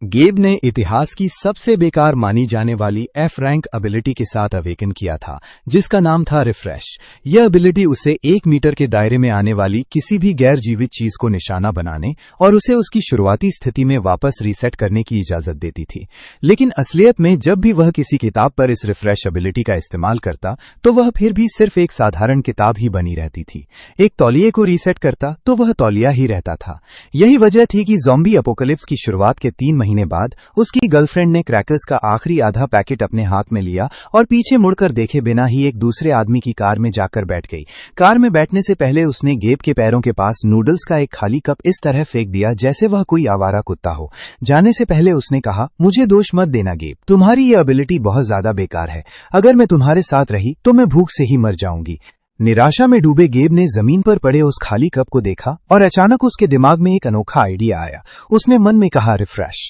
गेब ने इतिहास की सबसे बेकार मानी जाने वाली एफ रैंक एबिलिटी के साथ अवेकन किया था, जिसका नाम था रिफ्रेश। यह एबिलिटी उसे 1 मीटर के दायरे में आने वाली किसी भी गैर जीवित चीज को निशाना बनाने और उसे उसकी शुरुआती स्थिति में वापस रीसेट करने की इजाजत देती थी। लेकिन असलियत में जब भी वह किसी किताब पर इस रिफ्रेश एबिलिटी का इस्तेमाल करता तो वह फिर भी सिर्फ एक साधारण किताब ही बनी रहती थी। एक तौलिए को रीसेट करता तो वह तौलिया ही रहता था। यही वजह थी कि ज़ॉम्बी एपोकलिप्स की शुरुआत के 3 महीने बाद उसकी गर्लफ्रेंड ने क्रैकर्स का आखिरी आधा पैकेट अपने हाथ में लिया और पीछे मुड़कर देखे बिना ही एक दूसरे आदमी की कार में जाकर बैठ गई। कार में बैठने से पहले उसने गेब के पैरों के पास नूडल्स का एक खाली कप इस तरह फेंक दिया जैसे वह कोई आवारा कुत्ता हो। जाने से पहले उसने कहा, मुझे दोष मत देना गेब, तुम्हारी यह एबिलिटी बहुत ज्यादा बेकार है। अगर मैं तुम्हारे साथ रही तो मैं भूख से ही मर जाऊंगी। निराशा में डूबे गेब ने जमीन पर पड़े उस खाली कप को देखा और अचानक उसके दिमाग में एक अनोखा आइडिया आया। उसने मन में कहा, रिफ्रेश।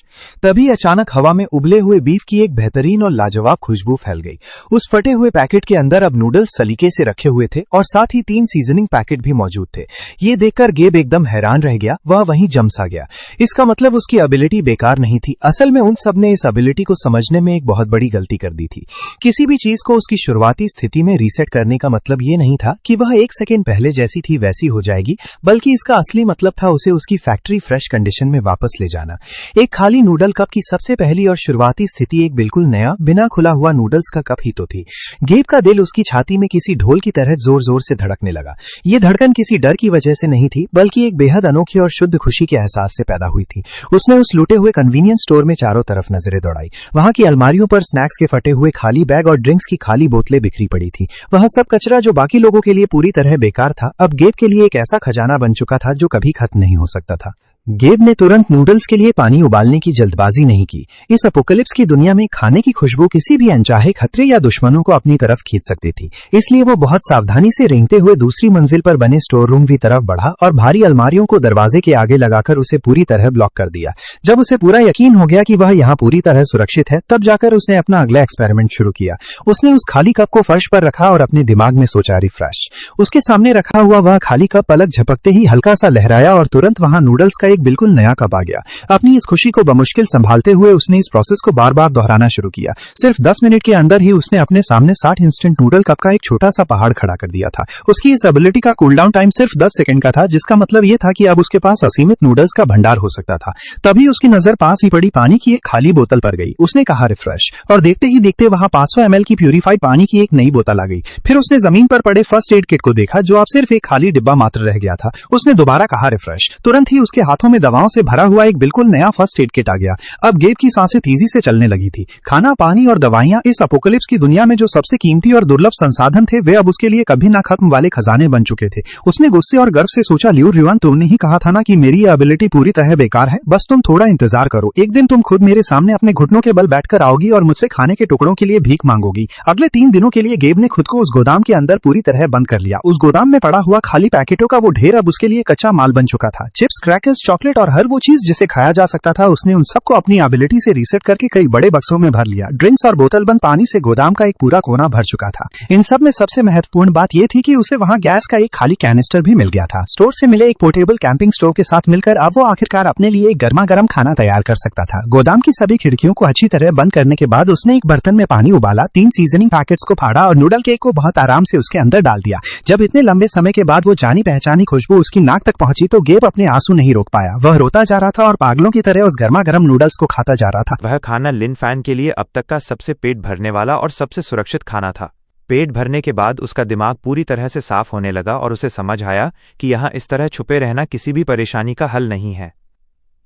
तभी अचानक हवा में उबले हुए बीफ की एक बेहतरीन और लाजवाब खुशबू फैल गई। उस फटे हुए पैकेट के अंदर अब नूडल्स सलीके से रखे हुए थे और साथ ही 3 सीजनिंग पैकेट भी मौजूद थे। ये देखकर गेब एकदम हैरान रह गया, वह वहीं जम सा गया। इसका मतलब उसकी एबिलिटी बेकार नहीं थी। असल में उन सब ने इस एबिलिटी को समझने में एक बहुत बड़ी गलती कर दी थी। किसी भी चीज को उसकी शुरुआती स्थिति में रीसेट करने का मतलब ये नहीं था कि वह 1 सेकेंड पहले जैसी थी वैसी हो जाएगी, बल्कि इसका असली मतलब था उसे उसकी फैक्ट्री फ्रेश कंडीशन में वापस ले जाना। एक खाली नूडल कप की सबसे पहली और शुरुआती स्थिति एक बिल्कुल नया बिना खुला हुआ नूडल्स का कप ही तो थी। गेब का दिल उसकी छाती में किसी ढोल की तरह जोर जोर से धड़कने लगा। ये धड़कन किसी डर की वजह से नहीं थी, बल्कि एक बेहद अनोखी और शुद्ध खुशी के एहसास से पैदा हुई थी। उसने उस लूटे हुए कन्वीनियंस स्टोर में चारों तरफ नजरें दौड़ाई। वहां की अलमारियों पर स्नैक्स के फटे हुए खाली बैग और ड्रिंक्स की खाली बोतलें बिखरी पड़ी थी। वह सब कचरा जो बाकी लोगों के लिए पूरी तरह बेकार था, अब गेब के लिए एक ऐसा खजाना बन चुका था जो कभी खत्म नहीं हो सकता था। गेब ने तुरंत नूडल्स के लिए पानी उबालने की जल्दबाजी नहीं की। इस एपोकलिप्स की दुनिया में खाने की खुशबू किसी भी अनचाहे खतरे या दुश्मनों को अपनी तरफ खींच सकती थी। इसलिए वो बहुत सावधानी से रेंगते हुए दूसरी मंजिल पर बने स्टोर रूम की तरफ बढ़ा और भारी अलमारियों को दरवाजे के आगे लगाकर उसे पूरी तरह ब्लॉक कर दिया। जब उसे पूरा यकीन हो गया कि वह यहाँ पूरी तरह सुरक्षित है, तब जाकर उसने अपना अगला एक्सपेरिमेंट शुरू किया। उसने उस खाली कप को फर्श पर रखा और अपने दिमाग में सोचा, रिफ्रेश। उसके सामने रखा हुआ वह खाली कप पलक झपकते ही हल्का सा लहराया और तुरंत वहां नूडल्स का एक बिल्कुल नया कप आ गया। अपनी इस खुशी को बमुश्किल संभालते हुए उसने इस प्रोसेस को बार बार दोहराना शुरू किया। सिर्फ 10 मिनट के अंदर ही उसने अपने सामने 60 इंस्टेंट नूडल कप का एक छोटा सा पहाड़ खड़ा कर दिया था। उसकी इस एबिलिटी का कूलडाउन टाइम सिर्फ 10 सेकंड का था, जिसका मतलब यह था कि अब उसके पास असीमित नूडल्स का भंडार हो सकता था। तभी उसकी नजर पास ही पड़ी पानी की एक खाली बोतल पर गई। उसने कहा, रिफ्रेश, और देखते ही देखते वहां 500 ml की प्यूरिफाइड पानी की एक नई बोतल आ गई। फिर उसने जमीन पर पड़े फर्स्ट एड किट को देखा, जो अब सिर्फ एक खाली डिब्बा मात्र रह गया था। उसने दोबारा कहा, रिफ्रेश। तुरंत ही उसके हाथों में दवाओं से भरा हुआ एक बिल्कुल नया फर्स्ट एड किट आ गया। अब गेब की सांसें तेजी से चलने लगी थी। खाना, पानी और दवाइयां इस एपोकलिप्स की दुनिया में जो सबसे कीमती और दुर्लभ संसाधन थे, वे अब उसके लिए कभी ना खत्म वाले खजाने बन चुके थे। उसने गुस्से और गर्व से सोचा, लियू रिवान, तुमने ही कहा था ना कि मेरी यह एबिलिटी पूरी तरह बेकार है। बस तुम थोड़ा इंतजार करो, एक दिन तुम खुद मेरे सामने अपने घुटनों के बल बैठकर आओगी और मुझसे खाने के टुकड़ों के लिए भीख मांगोगी। अगले 3 दिनों के लिए गेब ने खुद को उस गोदाम के अंदर पूरी तरह बंद कर लिया। उस गोदाम में पड़ा हुआ खाली पैकेटों का वो ढेर अब उसके लिए कच्चा माल बन चुका था। चिप्स, क्रैकर्स, चॉकलेट और हर वो चीज जिसे खाया जा सकता था, उसने उन सबको अपनी एबिलिटी से रीसेट करके कई बड़े बक्सों में भर लिया। ड्रिंक्स और बोतल बंद पानी से गोदाम का एक पूरा कोना भर चुका था। इन सब में सबसे महत्वपूर्ण बात यह थी कि उसे वहां गैस का एक खाली कैनिस्टर भी मिल गया था। स्टोर से मिले एक पोर्टेबल कैंपिंग स्टोव के साथ मिलकर अब वो आखिरकार अपने लिए एक गर्मा गर्म खाना तैयार कर सकता था। गोदाम की सभी खिड़कियों को अच्छी तरह बंद करने के बाद उसने एक बर्तन में पानी उबाला, 3 सीजनिंग पैकेट्स को फाड़ा और नूडल केक को बहुत आराम से उसके अंदर डाल दिया। जब इतने लंबे समय के बाद वो जानी पहचानी खुशबू उसकी नाक तक पहुंची तो गेब अपने आंसू नहीं रोक पाया। वह रोता जा रहा था और पागलों की तरह उस गर्मा गर्म नूडल्स को खाता जा रहा था। वह खाना लिन फैन के लिए अब तक का सबसे पेट भरने वाला और सबसे सुरक्षित खाना था। पेट भरने के बाद उसका दिमाग पूरी तरह से साफ होने लगा और उसे समझ आया कि यहाँ इस तरह छुपे रहना किसी भी परेशानी का हल नहीं है।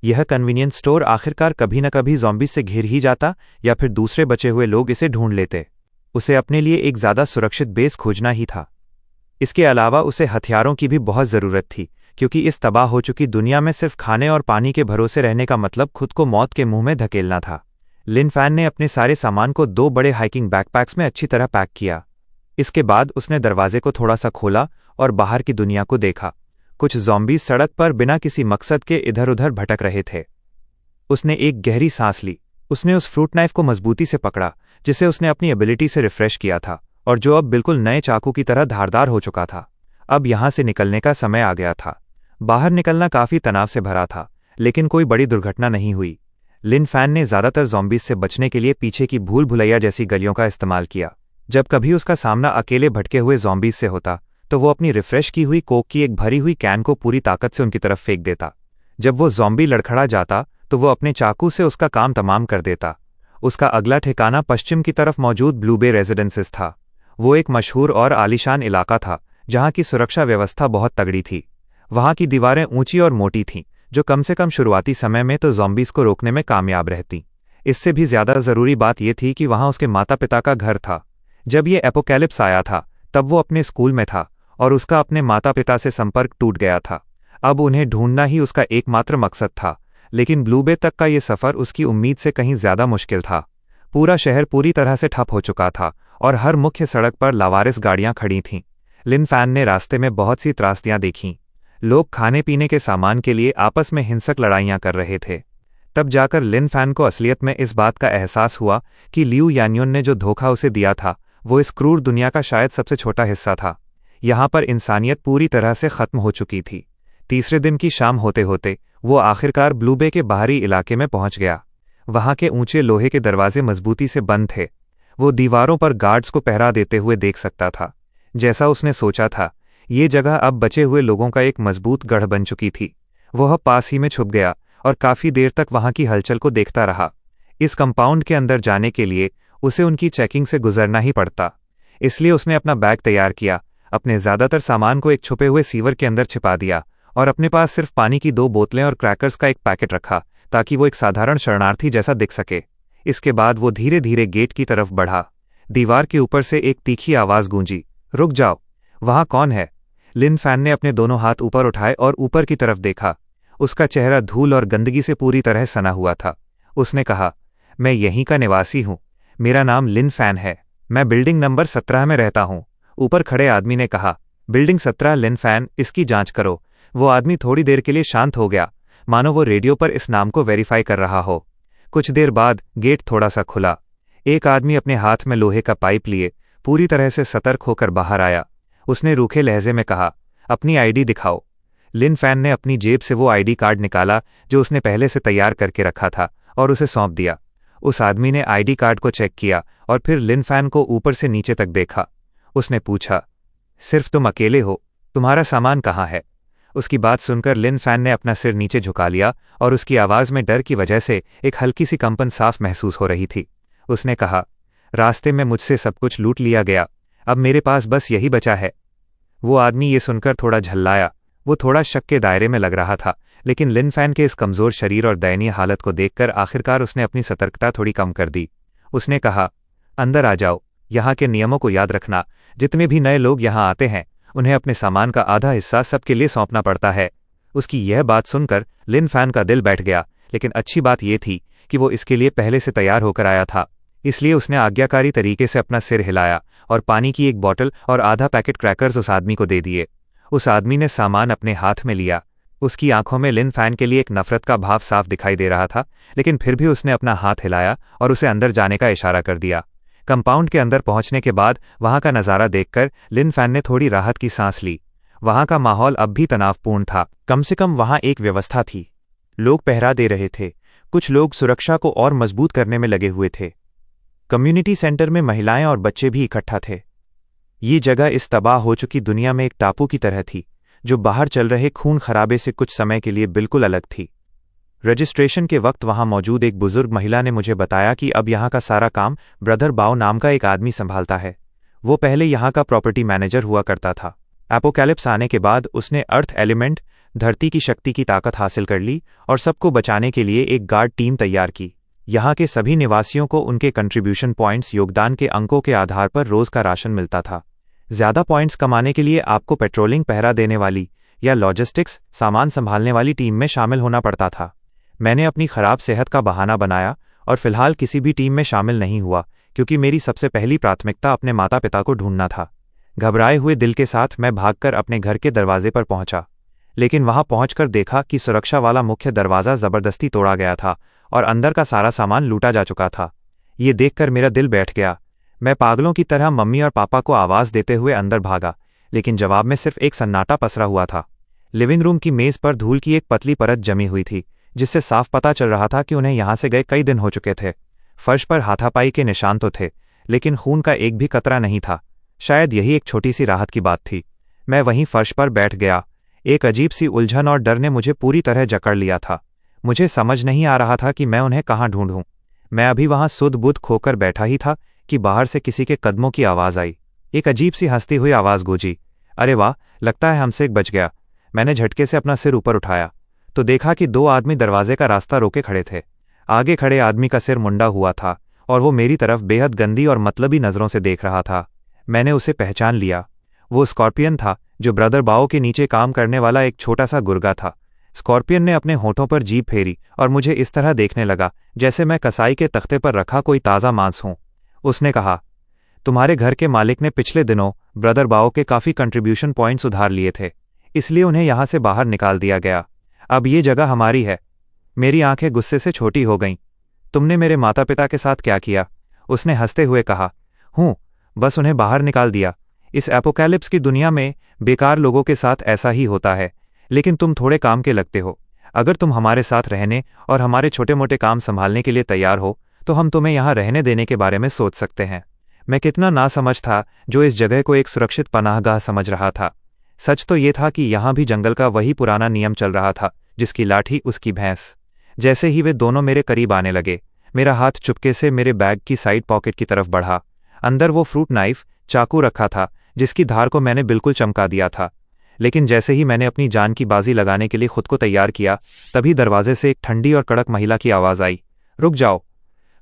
यह कन्वीनियंस स्टोर आखिरकार कभी न कभी ज़ॉम्बीज से घिर ही जाता या फिर दूसरे बचे हुए लोग इसे ढूंढ लेते। उसे अपने लिए एक ज़्यादा सुरक्षित बेस खोजना ही था। इसके अलावा उसे हथियारों की भी बहुत ज़रूरत थी, क्योंकि इस तबाह हो चुकी दुनिया में सिर्फ खाने और पानी के भरोसे रहने का मतलब खुद को मौत के मुंह में धकेलना था। लिन फैन ने अपने सारे सामान को 2 बड़े हाइकिंग बैकपैक्स में अच्छी तरह पैक किया। इसके बाद उसने दरवाजे को थोड़ा सा खोला और बाहर की दुनिया को देखा। कुछ ज़ॉम्बीज सड़क पर बिना किसी मकसद के इधर उधर भटक रहे थे। उसने एक गहरी सांस ली। उसने उस फ्रूट नाइफ को मजबूती से पकड़ा जिसे उसने अपनी एबिलिटी से रिफ्रेश किया था और जो अब बिल्कुल नए चाकू की तरह धारदार हो चुका था। अब यहां से निकलने का समय आ गया था। बाहर निकलना काफी तनाव से भरा था, लेकिन कोई बड़ी दुर्घटना नहीं हुई। लिन फैन ने ज़्यादातर ज़ॉम्बीज से बचने के लिए पीछे की भूल भुलैया जैसी गलियों का इस्तेमाल किया। जब कभी उसका सामना अकेले भटके हुए ज़ॉम्बीज से होता तो वो अपनी रिफ्रेश की हुई कोक की एक भरी हुई कैन को पूरी ताकत से उनकी तरफ फेंक देता। जब वो ज़ॉम्बी लड़खड़ा जाता तो वो अपने चाकू से उसका काम तमाम कर देता। उसका अगला ठिकाना पश्चिम की तरफ मौजूद ब्लू बे रेजिडेंसेस था। वो एक मशहूर और आलीशान इलाका था जहाँ की सुरक्षा व्यवस्था बहुत तगड़ी थी। वहाँ की दीवारें ऊंची और मोटी थीं, जो कम से कम शुरुआती समय में तो ज़ॉम्बीज़ को रोकने में कामयाब रहती। इससे भी ज़्यादा ज़रूरी बात यह थी कि वहाँ उसके माता पिता का घर था। जब ये एपोकैलिप्स आया था तब वो अपने स्कूल में था और उसका अपने माता पिता से संपर्क टूट गया था। अब उन्हें ढूंढना ही उसका एकमात्र मकसद था, लेकिन ब्लू बे तक का ये सफ़र उसकी उम्मीद से कहीं ज़्यादा मुश्किल था। पूरा शहर पूरी तरह से ठप हो चुका था और हर मुख्य सड़क पर लावारिस गाड़ियां खड़ी थीं। लिन फैन ने रास्ते में बहुत सी त्रासदियां देखीं। लोग खाने पीने के सामान के लिए आपस में हिंसक लड़ाइयां कर रहे थे। तब जाकर लिन फैन को असलियत में इस बात का एहसास हुआ कि लियू यान्योन ने जो धोखा उसे दिया था वो इस क्रूर दुनिया का शायद सबसे छोटा हिस्सा था। यहाँ पर इंसानियत पूरी तरह से खत्म हो चुकी थी। तीसरे दिन की शाम होते होते वो आखिरकार ब्लू बे के बाहरी इलाके में पहुंच गया। वहां के ऊंचे लोहे के दरवाजे मजबूती से बंद थे। वो दीवारों पर गार्ड्स को पहरा देते हुए देख सकता था। जैसा उसने सोचा था, ये जगह अब बचे हुए लोगों का एक मजबूत गढ़ बन चुकी थी। वह पास ही में छुप गया और काफी देर तक वहां की हलचल को देखता रहा। इस कंपाउंड के अंदर जाने के लिए उसे उनकी चेकिंग से गुजरना ही पड़ता, इसलिए उसने अपना बैग तैयार किया, अपने ज्यादातर सामान को एक छुपे हुए सीवर के अंदर छिपा दिया और अपने पास सिर्फ पानी की 2 बोतलें और क्रैकर्स का एक पैकेट रखा ताकि वो एक साधारण शरणार्थी जैसा दिख सके। इसके बाद वो धीरे धीरे गेट की तरफ बढ़ा। दीवार के ऊपर से एक तीखी आवाज गूंजी, रुक जाओ, वहां कौन है? लिन फैन ने अपने दोनों हाथ ऊपर उठाए और ऊपर की तरफ देखा। उसका चेहरा धूल और गंदगी से पूरी तरह सना हुआ था। उसने कहा, मैं यहीं का निवासी हूं, मेरा नाम लिन फैन है, मैं बिल्डिंग नंबर 17 में रहता हूं। ऊपर खड़े आदमी ने कहा, बिल्डिंग 17 लिन फैन, इसकी जांच करो। वो आदमी थोड़ी देर के लिए शांत हो गया, मानो वो रेडियो पर इस नाम को वेरीफाई कर रहा हो। कुछ देर बाद गेट थोड़ा सा खुला। एक आदमी अपने हाथ में लोहे का पाइप लिए पूरी तरह से सतर्क होकर बाहर आया। उसने रूखे लहजे में कहा, अपनी आईडी दिखाओ। लिन फैन ने अपनी जेब से वो आईडी कार्ड निकाला जो उसने पहले से तैयार करके रखा था और उसे सौंप दिया। उस आदमी ने आईडी कार्ड को चेक किया और फिर लिन फैन को ऊपर से नीचे तक देखा। उसने पूछा, सिर्फ तुम अकेले हो? तुम्हारा सामान कहाँ है? उसकी बात सुनकर लिन फैन ने अपना सिर नीचे झुका लिया और उसकी आवाज में डर की वजह से एक हल्की सी कंपन साफ महसूस हो रही थी। उसने कहा, रास्ते में मुझसे सब कुछ लूट लिया गया, अब मेरे पास बस यही बचा है। वो आदमी ये सुनकर थोड़ा झल्लाया। वो थोड़ा शक के दायरे में लग रहा था, लेकिन लिन फैन के इस कमजोर शरीर और दयनीय हालत को देखकर आखिरकार उसने अपनी सतर्कता थोड़ी कम कर दी। उसने कहा, अंदर आ जाओ, यहाँ के नियमों को याद रखना, जितने भी नए लोग यहाँ आते हैं उन्हें अपने सामान का आधा हिस्सा सबके लिए सौंपना पड़ता है। उसकी यह बात सुनकर लिन फैन का दिल बैठ गया, लेकिन अच्छी बात यह थी कि वो इसके लिए पहले से तैयार होकर आया था। इसलिए उसने आज्ञाकारी तरीके से अपना सिर हिलाया और पानी की एक बोतल और आधा पैकेट क्रैकर्स उस आदमी को दे दिए। उस आदमी ने सामान अपने हाथ में लिया। उसकी आंखों में लिन फैन के लिए एक नफरत का भाव साफ दिखाई दे रहा था, लेकिन फिर भी उसने अपना हाथ हिलाया और उसे अंदर जाने का इशारा कर दिया। कंपाउंड के अंदर पहुंचने के बाद वहां का नज़ारा देखकर लिन फैन ने थोड़ी राहत की सांस ली। वहां का माहौल अब भी तनावपूर्ण था। कम से कम वहां एक व्यवस्था थी। लोग पहरा दे रहे थे, कुछ लोग सुरक्षा को और मजबूत करने में लगे हुए थे। कम्युनिटी सेंटर में महिलाएं और बच्चे भी इकट्ठा थे। ये जगह इस तबाह हो चुकी दुनिया में एक टापू की तरह थी, जो बाहर चल रहे खून खराबे से कुछ समय के लिए बिल्कुल अलग थी। रजिस्ट्रेशन के वक्त वहां मौजूद एक बुजुर्ग महिला ने मुझे बताया कि अब यहां का सारा काम ब्रदर बाओ नाम का एक आदमी संभालता है। वो पहले यहां का प्रॉपर्टी मैनेजर हुआ करता था। एपोकैलिप्स आने के बाद उसने अर्थ एलिमेंट, धरती की शक्ति की ताकत हासिल कर ली और सबको बचाने के लिए एक गार्ड टीम तैयार की। यहाँ के सभी निवासियों को उनके कंट्रीब्यूशन पॉइंट्स, योगदान के अंकों के आधार पर रोज का राशन मिलता था। ज्यादा पॉइंट्स कमाने के लिए आपको पेट्रोलिंग, पहरा देने वाली या लॉजिस्टिक्स, सामान संभालने वाली टीम में शामिल होना पड़ता था। मैंने अपनी खराब सेहत का बहाना बनाया और फिलहाल किसी भी टीम में शामिल नहीं हुआ, क्योंकि मेरी सबसे पहली प्राथमिकता अपने माता पिता को ढूंढना था। घबराए हुए दिल के साथ मैं भागकर अपने घर के दरवाजे पर पहुंचा, लेकिन वहां पहुंचकर देखा कि सुरक्षा वाला मुख्य दरवाज़ा जबरदस्ती तोड़ा गया था और अंदर का सारा सामान लूटा जा चुका था। ये देखकर मेरा दिल बैठ गया। मैं पागलों की तरह मम्मी और पापा को आवाज़ देते हुए अंदर भागा, लेकिन जवाब में सिर्फ एक सन्नाटा पसरा हुआ था। लिविंग रूम की मेज़ पर धूल की एक पतली परत जमी हुई थी, जिससे साफ पता चल रहा था कि उन्हें यहाँ से गए कई दिन हो चुके थे। फर्श पर हाथापाई के निशान तो थे, लेकिन खून का एक भी कतरा नहीं था। शायद यही एक छोटी सी राहत की बात थी। मैं वहीं फर्श पर बैठ गया। एक अजीब सी उलझन और डर ने मुझे पूरी तरह जकड़ लिया था। मुझे समझ नहीं आ रहा था कि मैं उन्हें कहाँ ढूंढूं। मैं अभी वहां सुध-बुध खोकर बैठा ही था कि बाहर से किसी के कदमों की आवाज़ आई। एक अजीब सी हंसती हुई आवाज़ गूंजी। अरे वाह, लगता है हमसे एक बच गया। मैंने झटके से अपना सिर ऊपर उठाया तो देखा कि 2 आदमी दरवाजे का रास्ता रोके खड़े थे। आगे खड़े आदमी का सिर मुंडा हुआ था और वो मेरी तरफ बेहद गंदी और मतलबी नज़रों से देख रहा था। मैंने उसे पहचान लिया। वो स्कॉर्पियन था, जो ब्रदर बाओ के नीचे काम करने वाला एक छोटा सा गुर्गा था। स्कॉर्पियन ने अपने होठों पर जीभ फेरी और मुझे इस तरह देखने लगा जैसे मैं कसाई के तख्ते पर रखा कोई ताज़ा मांस हूं। उसने कहा, तुम्हारे घर के मालिक ने पिछले दिनों ब्रदर बाओ के काफ़ी कंट्रीब्यूशन पॉइंट्स उधार लिए थे, इसलिए उन्हें यहां से बाहर निकाल दिया गया। अब ये जगह हमारी है। मेरी आंखें गुस्से से छोटी हो गईं। तुमने मेरे माता पिता के साथ क्या किया? उसने हंसते हुए कहा, बस उन्हें बाहर निकाल दिया। इस एपोकैलिप्स की दुनिया में बेकार लोगों के साथ ऐसा ही होता है, लेकिन तुम थोड़े काम के लगते हो। अगर तुम हमारे साथ रहने और हमारे छोटे मोटे काम संभालने के लिए तैयार हो तो हम तुम्हें यहाँ रहने देने के बारे में सोच सकते हैं। मैं कितना नासमझ था जो इस जगह को एक सुरक्षित पनाहगाह समझ रहा था। सच तो ये था कि यहाँ भी जंगल का वही पुराना नियम चल रहा था, जिसकी लाठी उसकी भैंस। जैसे ही वे दोनों मेरे करीब आने लगे, मेरा हाथ चुपके से मेरे बैग की साइड पॉकेट की तरफ बढ़ा। अंदर वो फ्रूट नाइफ, चाकू रखा था जिसकी धार को मैंने बिल्कुल चमका दिया था। लेकिन जैसे ही मैंने अपनी जान की बाजी लगाने के लिए खुद को तैयार किया, तभी दरवाजे से एक ठंडी और कड़क महिला की आवाज़ आई, रुक जाओ।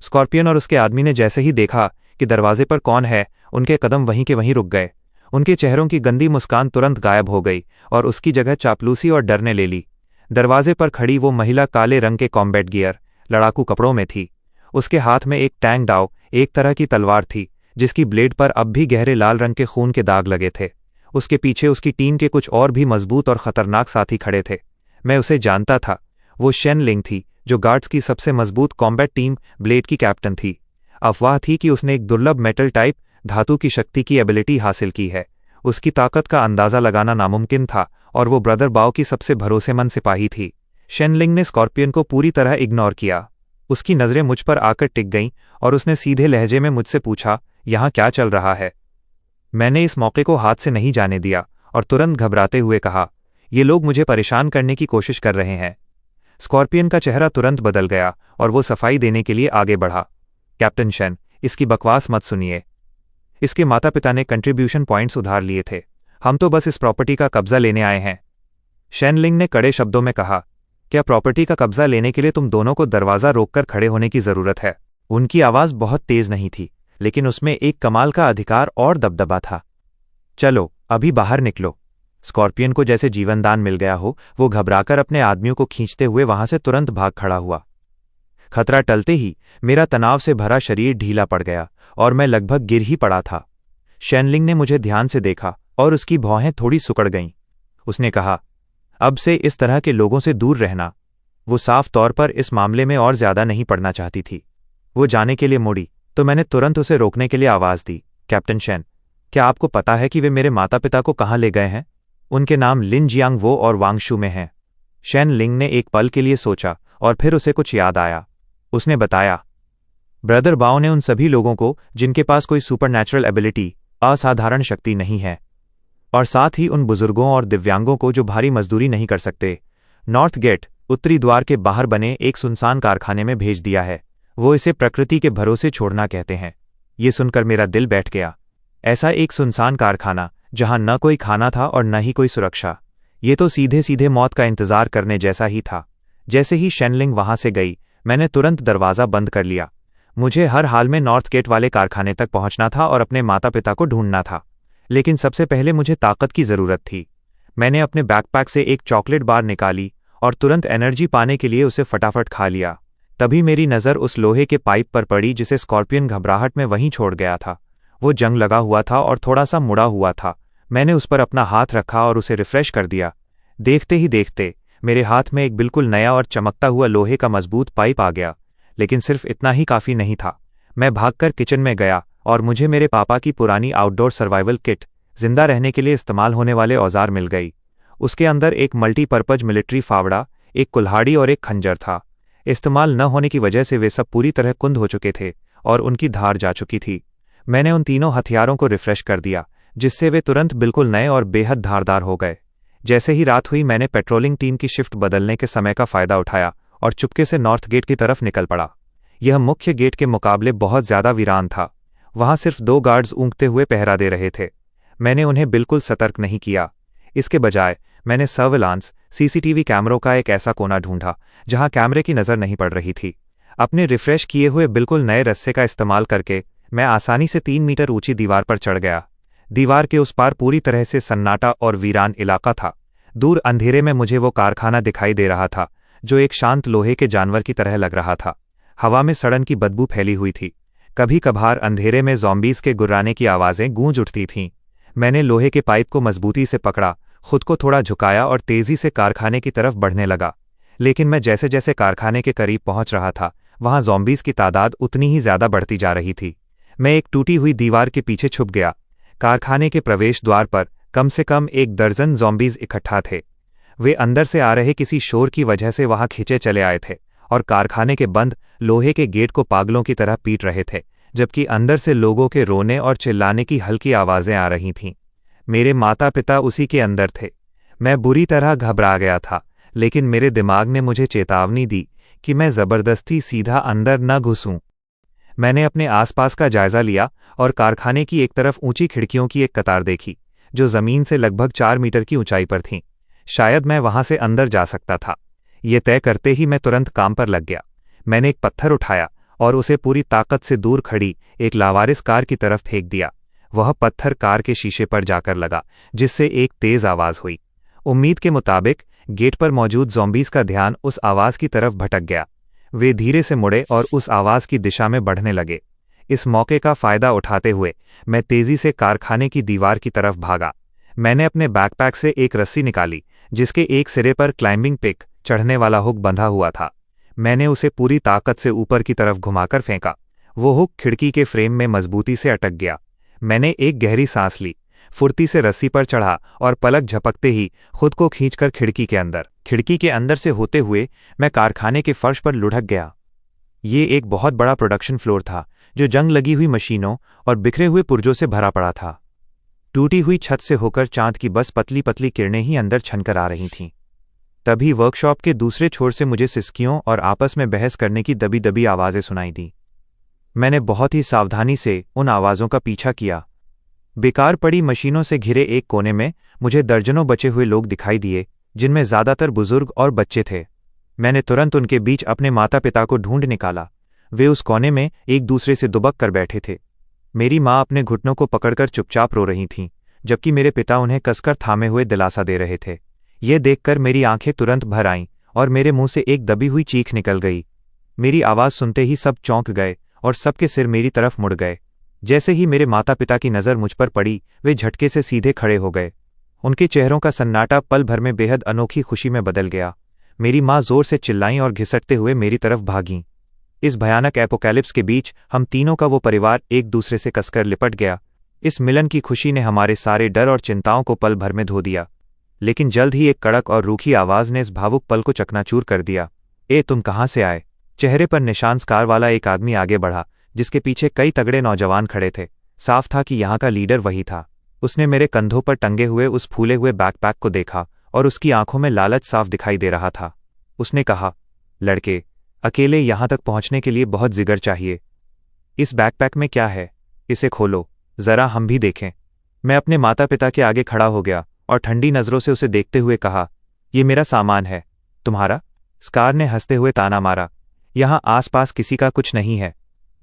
स्कॉर्पियन और उसके आदमी ने जैसे ही देखा कि दरवाजे पर कौन है, उनके कदम वहीं के वहीं रुक गए। उनके चेहरों की गंदी मुस्कान तुरंत गायब हो गई और उसकी जगह चापलूसी और डर ने ले ली। दरवाजे पर खड़ी वो महिला काले रंग के कॉम्बैट गियर, लड़ाकू कपड़ों में थी। उसके हाथ में एक टैंग डाओ, एक तरह की तलवार थी जिसकी ब्लेड पर अब भी गहरे लाल रंग के खून के दाग लगे थे। उसके पीछे उसकी टीम के कुछ और भी मजबूत और खतरनाक साथी खड़े थे। मैं उसे जानता था। वो शेन लिंग थी, जो गार्ड्स की सबसे मजबूत कॉम्बैट टीम ब्लेड की कैप्टन थी। अफवाह थी कि उसने एक दुर्लभ मेटल टाइप धातु की शक्ति की एबिलिटी हासिल की है। उसकी ताकत का अंदाजा लगाना नामुमकिन था और वो ब्रदर बाओ की सबसे भरोसेमंद सिपाही थी। शेन लिंग ने स्कॉर्पियन को पूरी तरह इग्नोर किया। उसकी नज़रें मुझ पर आकर टिक गईं और उसने सीधे लहजे में मुझसे पूछा, यहाँ क्या चल रहा है? मैंने इस मौके को हाथ से नहीं जाने दिया और तुरंत घबराते हुए कहा, ये लोग मुझे परेशान करने की कोशिश कर रहे हैं। स्कॉर्पियन का चेहरा तुरंत बदल गया और वो सफाई देने के लिए आगे बढ़ा। कैप्टन शेन, इसकी बकवास मत सुनिए। इसके माता पिता ने कंट्रीब्यूशन पॉइंट्स उधार लिए थे। हम तो बस इस प्रॉपर्टी का कब्जा लेने आए हैं। शेन लिंग ने कड़े शब्दों में कहा, क्या प्रॉपर्टी का कब्जा लेने के लिए तुम दोनों को दरवाज़ा रोककर खड़े होने की ज़रूरत है? उनकी आवाज़ बहुत तेज़ नहीं थी, लेकिन उसमें एक कमाल का अधिकार और दबदबा था। चलो, अभी बाहर निकलो। स्कॉर्पियन को जैसे जीवनदान मिल गया हो, वो घबराकर अपने आदमियों को खींचते हुए वहां से तुरंत भाग खड़ा हुआ। खतरा टलते ही मेरा तनाव से भरा शरीर ढीला पड़ गया और मैं लगभग गिर ही पड़ा था। शेनलिंग ने मुझे ध्यान से देखा और उसकी भौहें थोड़ी सुकड़ गईं। उसने कहा, अब से इस तरह के लोगों से दूर रहना। वो साफ तौर पर इस मामले में और ज्यादा नहीं पड़ना चाहती थी। वो जाने के लिए मुड़ी तो मैंने तुरंत उसे रोकने के लिए आवाज़ दी, कैप्टन शेन, क्या आपको पता है कि वे मेरे माता पिता को कहाँ ले गए हैं? उनके नाम लिन जियांग वो और वांगशू में हैं। शेन लिंग ने एक पल के लिए सोचा और फिर उसे कुछ याद आया। उसने बताया, ब्रदर बाओ ने उन सभी लोगों को जिनके पास कोई सुपरनैचुरल एबिलिटी, असाधारण शक्ति नहीं है, और साथ ही उन बुजुर्गों और दिव्यांगों को जो भारी मजदूरी नहीं कर सकते, नॉर्थ गेट, उत्तरी द्वार के बाहर बने एक सुनसान कारखाने में भेज दिया है। वो इसे प्रकृति के भरोसे छोड़ना कहते हैं। ये सुनकर मेरा दिल बैठ गया। ऐसा एक सुनसान कारखाना जहां न कोई खाना था और न ही कोई सुरक्षा। ये तो सीधे सीधे मौत का इंतजार करने जैसा ही था। जैसे ही शेनलिंग वहां से गई, मैंने तुरंत दरवाज़ा बंद कर लिया। मुझे हर हाल में नॉर्थ गेट वाले कारखाने तक पहुंचना था और अपने माता पिता को ढूंढना था। लेकिन सबसे पहले मुझे ताकत की ज़रूरत थी। मैंने अपने बैकपैक से एक चॉकलेट बार निकाली और तुरंत एनर्जी पाने के लिए उसे फटाफट खा लिया। तभी मेरी नज़र उस लोहे के पाइप पर पड़ी जिसे स्कॉर्पियन घबराहट में वहीं छोड़ गया था। वो जंग लगा हुआ था और थोड़ा सा मुड़ा हुआ था। मैंने उस पर अपना हाथ रखा और उसे रिफ्रेश कर दिया। देखते ही देखते मेरे हाथ में एक बिल्कुल नया और चमकता हुआ लोहे का मजबूत पाइप आ गया। लेकिन सिर्फ इतना ही काफ़ी नहीं था। मैं भागकर किचन में गया और मुझे मेरे पापा की पुरानी आउटडोर सर्वाइवल किट, जिंदा रहने के लिए इस्तेमाल होने वाले औजार मिल गई। उसके अंदर एक मल्टीपर्पज मिलिट्री फावड़ा, एक कुल्हाड़ी और एक खंजर था। इस्तेमाल न होने की वजह से वे सब पूरी तरह कुंद हो चुके थे और उनकी धार जा चुकी थी। मैंने उन तीनों हथियारों को रिफ्रेश कर दिया, जिससे वे तुरंत बिल्कुल नए और बेहद धारदार हो गए। जैसे ही रात हुई, मैंने पेट्रोलिंग टीम की शिफ्ट बदलने के समय का फायदा उठाया और चुपके से नॉर्थ गेट की तरफ निकल पड़ा। यह मुख्य गेट के मुकाबले बहुत ज्यादा वीरान था। वहां सिर्फ 2 गार्ड्स ऊँघते हुए पहरा दे रहे थे। मैंने उन्हें बिल्कुल सतर्क नहीं किया। इसके बजाय मैंने सर्विलांस सीसीटीवी कैमरों का एक ऐसा कोना ढूंढा जहां कैमरे की नजर नहीं पड़ रही थी। अपने रिफ्रेश किए हुए बिल्कुल नए रस्से का इस्तेमाल करके मैं आसानी से 3 मीटर ऊंची दीवार पर चढ़ गया। दीवार के उस पार पूरी तरह से सन्नाटा और वीरान इलाका था। दूर अंधेरे में मुझे वो कारखाना दिखाई दे रहा था, जो एक शांत लोहे के जानवर की तरह लग रहा था। हवा में सड़न की बदबू फैली हुई थी। कभी कभार अंधेरे में ज़ॉम्बीज़ के गुर्राने की आवाज़ें गूंज उठती थीं। मैंने लोहे के पाइप को मजबूती से पकड़ा, खुद को थोड़ा झुकाया और तेजी से कारखाने की तरफ बढ़ने लगा। लेकिन मैं जैसे जैसे कारखाने के करीब पहुंच रहा था, वहां ज़ॉम्बीज़ की तादाद उतनी ही ज्यादा बढ़ती जा रही थी। मैं एक टूटी हुई दीवार के पीछे छुप गया। कारखाने के प्रवेश द्वार पर कम से कम 1 दर्जन ज़ॉम्बीज़ इकट्ठा थे। वे अंदर से आ रहे किसी शोर की वजह से वहां खींचे चले आए थे और कारखाने के बंद लोहे के गेट को पागलों की तरह पीट रहे थे, जबकि अंदर से लोगों के रोने और चिल्लाने की हल्की आवाजें आ रही थीं। मेरे माता पिता उसी के अंदर थे। मैं बुरी तरह घबरा गया था, लेकिन मेरे दिमाग ने मुझे चेतावनी दी कि मैं जबरदस्ती सीधा अंदर न घुसूं। मैंने अपने आसपास का जायजा लिया और कारखाने की एक तरफ ऊंची खिड़कियों की एक कतार देखी, जो जमीन से लगभग 4 मीटर की ऊंचाई पर थीं। शायद मैं वहां से अंदर जा सकता था। ये तय करते ही मैं तुरंत काम पर लग गया। मैंने एक पत्थर उठाया और उसे पूरी ताकत से दूर खड़ी एक लावारिस कार की तरफ फेंक दिया। वह पत्थर कार के शीशे पर जाकर लगा, जिससे एक तेज आवाज हुई। उम्मीद के मुताबिक गेट पर मौजूद ज़ॉम्बीज़ का ध्यान उस आवाज की तरफ भटक गया। वे धीरे से मुड़े और उस आवाज की दिशा में बढ़ने लगे। इस मौके का फायदा उठाते हुए मैं तेजी से कारखाने की दीवार की तरफ भागा। मैंने अपने बैकपैक से एक रस्सी निकाली, जिसके एक सिरे पर क्लाइंबिंग पिक चढ़ने वाला हुक बंधा हुआ था। मैंने उसे पूरी ताकत से ऊपर की तरफ घुमाकर फेंका। वो हुक खिड़की के फ्रेम में मजबूती से अटक गया। मैंने एक गहरी सांस ली, फुर्ती से रस्सी पर चढ़ा और पलक झपकते ही खुद को खींचकर खिड़की के अंदर से होते हुए मैं कारखाने के फर्श पर लुढ़क गया। ये एक बहुत बड़ा प्रोडक्शन फ्लोर था, जो जंग लगी हुई मशीनों और बिखरे हुए पुर्जों से भरा पड़ा था। टूटी हुई छत से होकर चांद की बस पतली पतली किरणें ही अंदर छनकर आ रही थीं। तभी वर्कशॉप के दूसरे छोर से मुझे सिसकियों और आपस में बहस करने की दबी दबी आवाज़ें सुनाई दी। मैंने बहुत ही सावधानी से उन आवाज़ों का पीछा किया। बेकार पड़ी मशीनों से घिरे एक कोने में मुझे दर्जनों बचे हुए लोग दिखाई दिए, जिनमें ज़्यादातर बुजुर्ग और बच्चे थे। मैंने तुरंत उनके बीच अपने माता पिता को ढूंढ निकाला। वे उस कोने में एक दूसरे से दुबक कर बैठे थे। मेरी माँ अपने घुटनों को पकड़कर चुपचाप रो रही थीं, जबकि मेरे पिता उन्हें कसकर थामे हुए दिलासा दे रहे थे। ये देखकर मेरी आंखें तुरंत भर आईं और मेरे मुंह से एक दबी हुई चीख निकल गई। मेरी आवाज़ सुनते ही सब चौंक गए और सबके सिर मेरी तरफ मुड़ गए। जैसे ही मेरे माता पिता की नज़र मुझ पर पड़ी, वे झटके से सीधे खड़े हो गए। उनके चेहरों का सन्नाटा पल भर में बेहद अनोखी खुशी में बदल गया। मेरी माँ जोर से चिल्लाईं और घिसटते हुए मेरी तरफ भागीं। इस भयानक एपोकैलिप्स के बीच हम तीनों का वो परिवार एक दूसरे से कसकर लिपट गया। इस मिलन की खुशी ने हमारे सारे डर और चिंताओं को पल भर में धो दिया। लेकिन जल्द ही एक कड़क और रूखी आवाज़ ने इस भावुक पल को चकनाचूर कर दिया। तुम कहाँ से आए? चेहरे पर निशान स्कार वाला एक आदमी आगे बढ़ा, जिसके पीछे कई तगड़े नौजवान खड़े थे। साफ था कि यहाँ का लीडर वही था। उसने मेरे कंधों पर टंगे हुए उस फूले हुए बैकपैक को देखा और उसकी आंखों में लालच साफ दिखाई दे रहा था। उसने कहा, लड़के, अकेले यहाँ तक पहुँचने के लिए बहुत जिगर चाहिए। इस बैकपैक में क्या है? इसे खोलो, जरा हम भी देखें। मैं अपने माता पिता के आगे खड़ा हो गया और ठंडी नज़रों से उसे देखते हुए कहा, ये मेरा सामान है। तुम्हारा? स्कार ने हंसते हुए ताना मारा। यहाँ आसपास किसी का कुछ नहीं है।